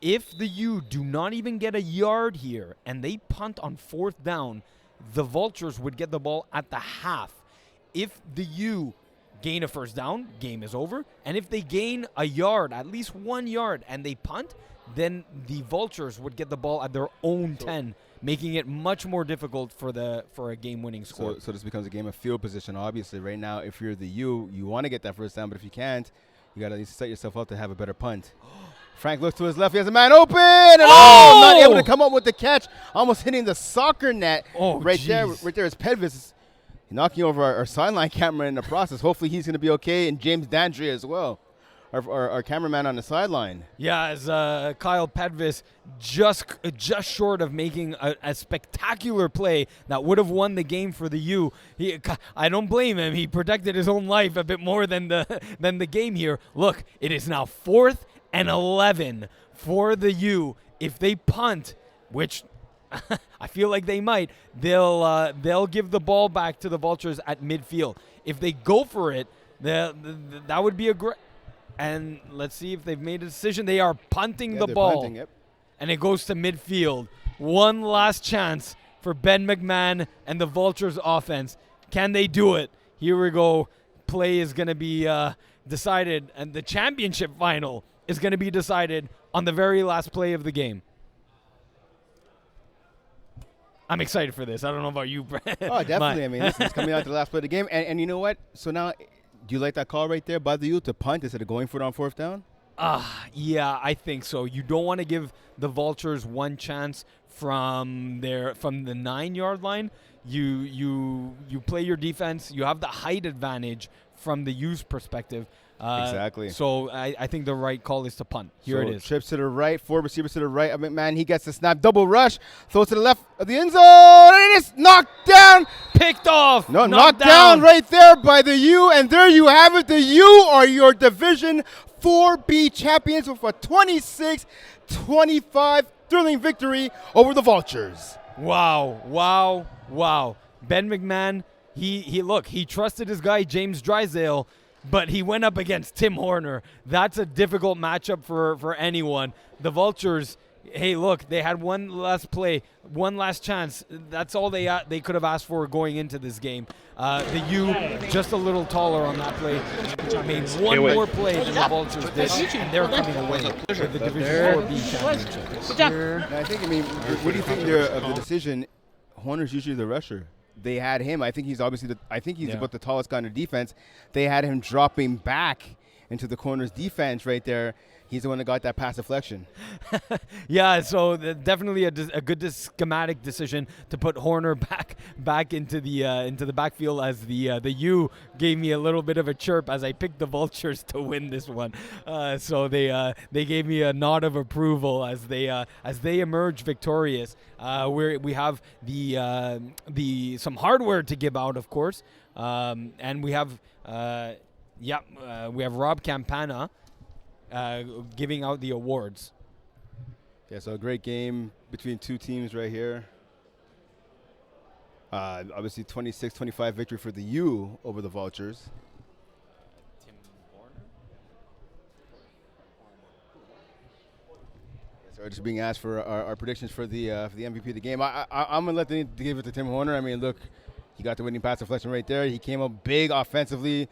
if the U do not even get a yard here and they punt on fourth down, the Vultures would get the ball at the half. If the U gain a first down, game is over. And if they gain a yard, at least 1 yard, and they punt, then the Vultures would get the ball at their own 10, making it much more difficult for a game-winning score. So this becomes a game of field position. Obviously, right now, if you're the U, you want to get that first down, but if you can't, you got to at least set yourself up to have a better punt. Frank looks to his left. He has a man open. And not able to come up with the catch. Almost hitting the soccer net. Right there is Pedvis knocking over our sideline camera in the process. Hopefully he's going to be okay, and James Dandry as well, our cameraman on the sideline. Yeah, as Kyle Pedvis just short of making a spectacular play that would have won the game for the U. I don't blame him. He protected his own life a bit more than the game here. Look, it is now 4th and 11 for the U. If they punt, which I feel like they might, they'll give the ball back to the Vultures at midfield. If they go for it, that would be a great. And let's see if they've made a decision. They are punting the ball. Punting, yep. And it goes to midfield. One last chance for Ben McMahon and the Vultures offense. Can they do it? Here we go. Play is going to be decided, and the championship final is going to be decided on the very last play of the game. I'm excited for this. I don't know about you, Brent. Oh, definitely. I mean, listen, it's coming out to the last play of the game. And you know what? So now, do you like that call right there by the U to punt instead of going for it on fourth down? Yeah, I think so. You don't want to give the Vultures one chance from the 9-yard line. You play your defense. You have the height advantage from the U's perspective. Exactly. So I think the right call is to punt. Here it is. Trips to the right, 4 receivers to the right. McMahon, he gets the snap, double rush, throws to the left of the end zone, and it is knocked down. Picked off. No, knocked down right there by the U, and there you have it. The U are your Division 4B champions with a 26-25 thrilling victory over the Vultures. Wow. Ben McMahon, he trusted his guy James Drysdale, but he went up against Tim Horner. That's a difficult matchup for anyone. The Vultures, hey, look, they had one last play, one last chance. That's all they could have asked for going into this game. The U just a little taller on that play. Made one more play than the Vultures did, and they're coming away with the Division 4B championship. I think, what do you think of the decision? Horner's usually the rusher. they had him. I think he's obviously about the tallest guy on the defense. They had him dropping back into the corner's defense right there. He's the one that got that pass deflection. Yeah, so definitely a good schematic decision to put Horner back into the backfield, as the U gave me a little bit of a chirp as I picked the Vultures to win this one. So they gave me a nod of approval as they emerge victorious. We have some hardware to give out, of course, and we have Rob Campana giving out the awards. Yeah, so a great game between two teams right here. Obviously 26-25 victory for the U over the Vultures. Tim Horner? So just being asked for our predictions for the MVP of the game. I'm going to give it to Tim Horner. I mean, look, he got the winning pass deflection right there. He came up big offensively,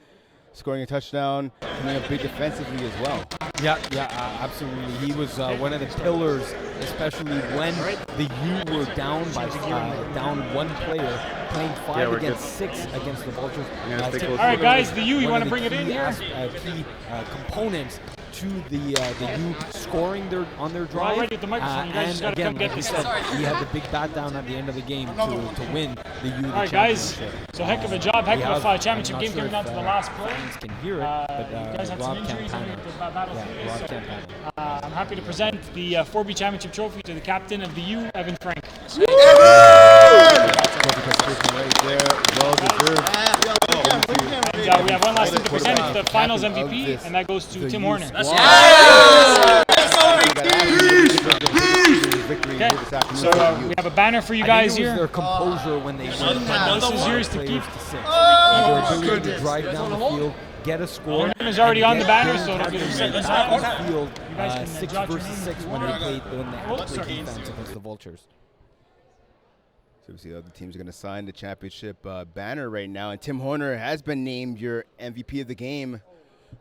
scoring a touchdown, coming up big defensively as well. Yeah, absolutely. He was one of the pillars, especially when the U were down one player, playing 5 against 6 against the Vultures. All right, guys, the U, you want to bring it in here? Key components to the U scoring on their drive. Already at the microphone. You guys just got to come get this. He had the big bat down at the end of the game to win the U. All right, guys. So heck of a job, heck of a championship game coming down to the last play. Can hear it, but you guys had some injuries on the battlefield. Rob Campana. I'm happy to present the 4B championship trophy to the captain of the U, Evan Frank. Right there, well deserved. And we have one last thing to present. It's the finals MVP, and that goes to Tim Horner. Okay, so we have a banner for you guys here. Their composure when they won. This is yours to keep. Their ability to drive down the field, get a score. Your name is already on the banner, so it'll be the second time. Field 6 versus 6 when they had to play defense against the Vultures. So we see the other teams are going to sign the championship banner right now, and Tim Horner has been named your MVP of the game.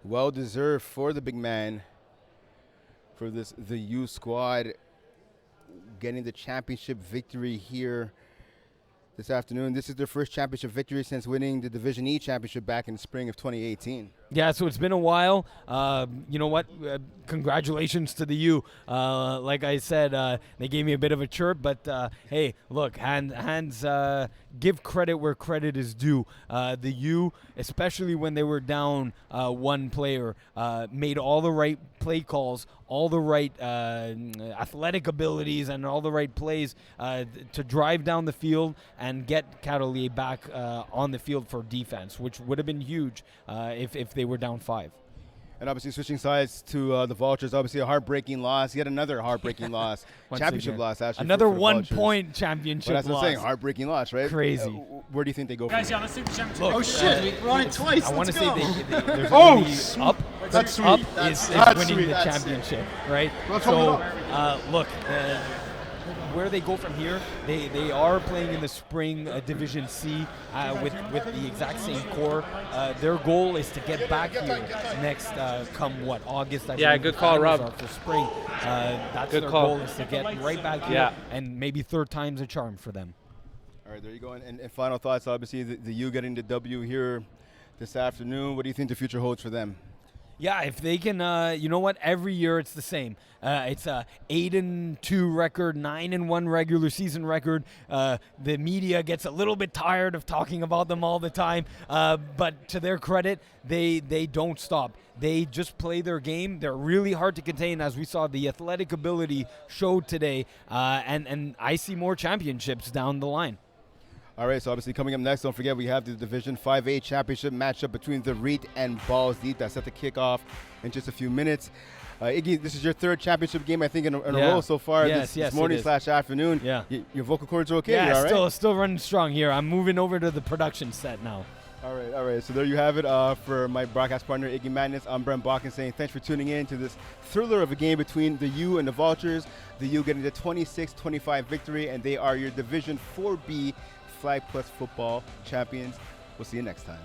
Well deserved for the big man, for the U squad, getting the championship victory here this afternoon. This is their first championship victory since winning the Division E championship back in the spring of 2018. Yeah, so it's been a while. You know what? Congratulations to the U. Like I said, they gave me a bit of a chirp, but hey, look, hands give credit where credit is due. The U, especially when they were down one player, made all the right play calls, all the right athletic abilities, and all the right plays to drive down the field and get Catolier back on the field for defense, which would have been huge if they were down 5. And obviously switching sides to the Vultures, obviously a heartbreaking loss. Yet another heartbreaking loss. Championship loss, actually. Another for 1 Vultures. Point championship but that's loss. what I'm saying, heartbreaking loss, right? Crazy. Where do you think they go from Guys, here? yeah, let's take the championship. Look, Oh shit, we're on it twice. I want to say there's Oh, sweet. Up. That's sweet. Up That's is winning sweet. the That's championship, right? Let's So, hold it look, where they go from here, they are playing in the spring Division C with the exact same core. Their goal is to get back here next, come what, August? I think good the call, finals Rob. are for spring. That's Good their call. goal, is to get right back here, Yeah. and maybe third time's a charm for them. All right, there you go. And final thoughts, obviously, the U getting the W here this afternoon. What do you think the future holds for them? Yeah, if they can, you know what? Every year it's the same. It's a 8-2 record, 9-1 regular season record. The media gets a little bit tired of talking about them all the time, but to their credit, they don't stop. They just play their game. They're really hard to contain, as we saw the athletic ability showed today, and I see more championships down the line. All right, so obviously coming up next, don't forget we have the Division 5A championship matchup between the REIT and Balls Deep. That's set to kick off in just a few minutes. Iggy, this is your third championship game, I think, in a row so far this morning/afternoon. Yeah. Your vocal cords are okay? Yeah, You're all right? still running strong here. I'm moving over to the production set now. All right. So there you have it for my broadcast partner, Iggy Madness. I'm Brent Bodkin saying thanks for tuning in to this thriller of a game between the U and the Vultures. The U getting the 26-25 victory, and they are your Division 4B Flag Plus football champions. We'll see you next time.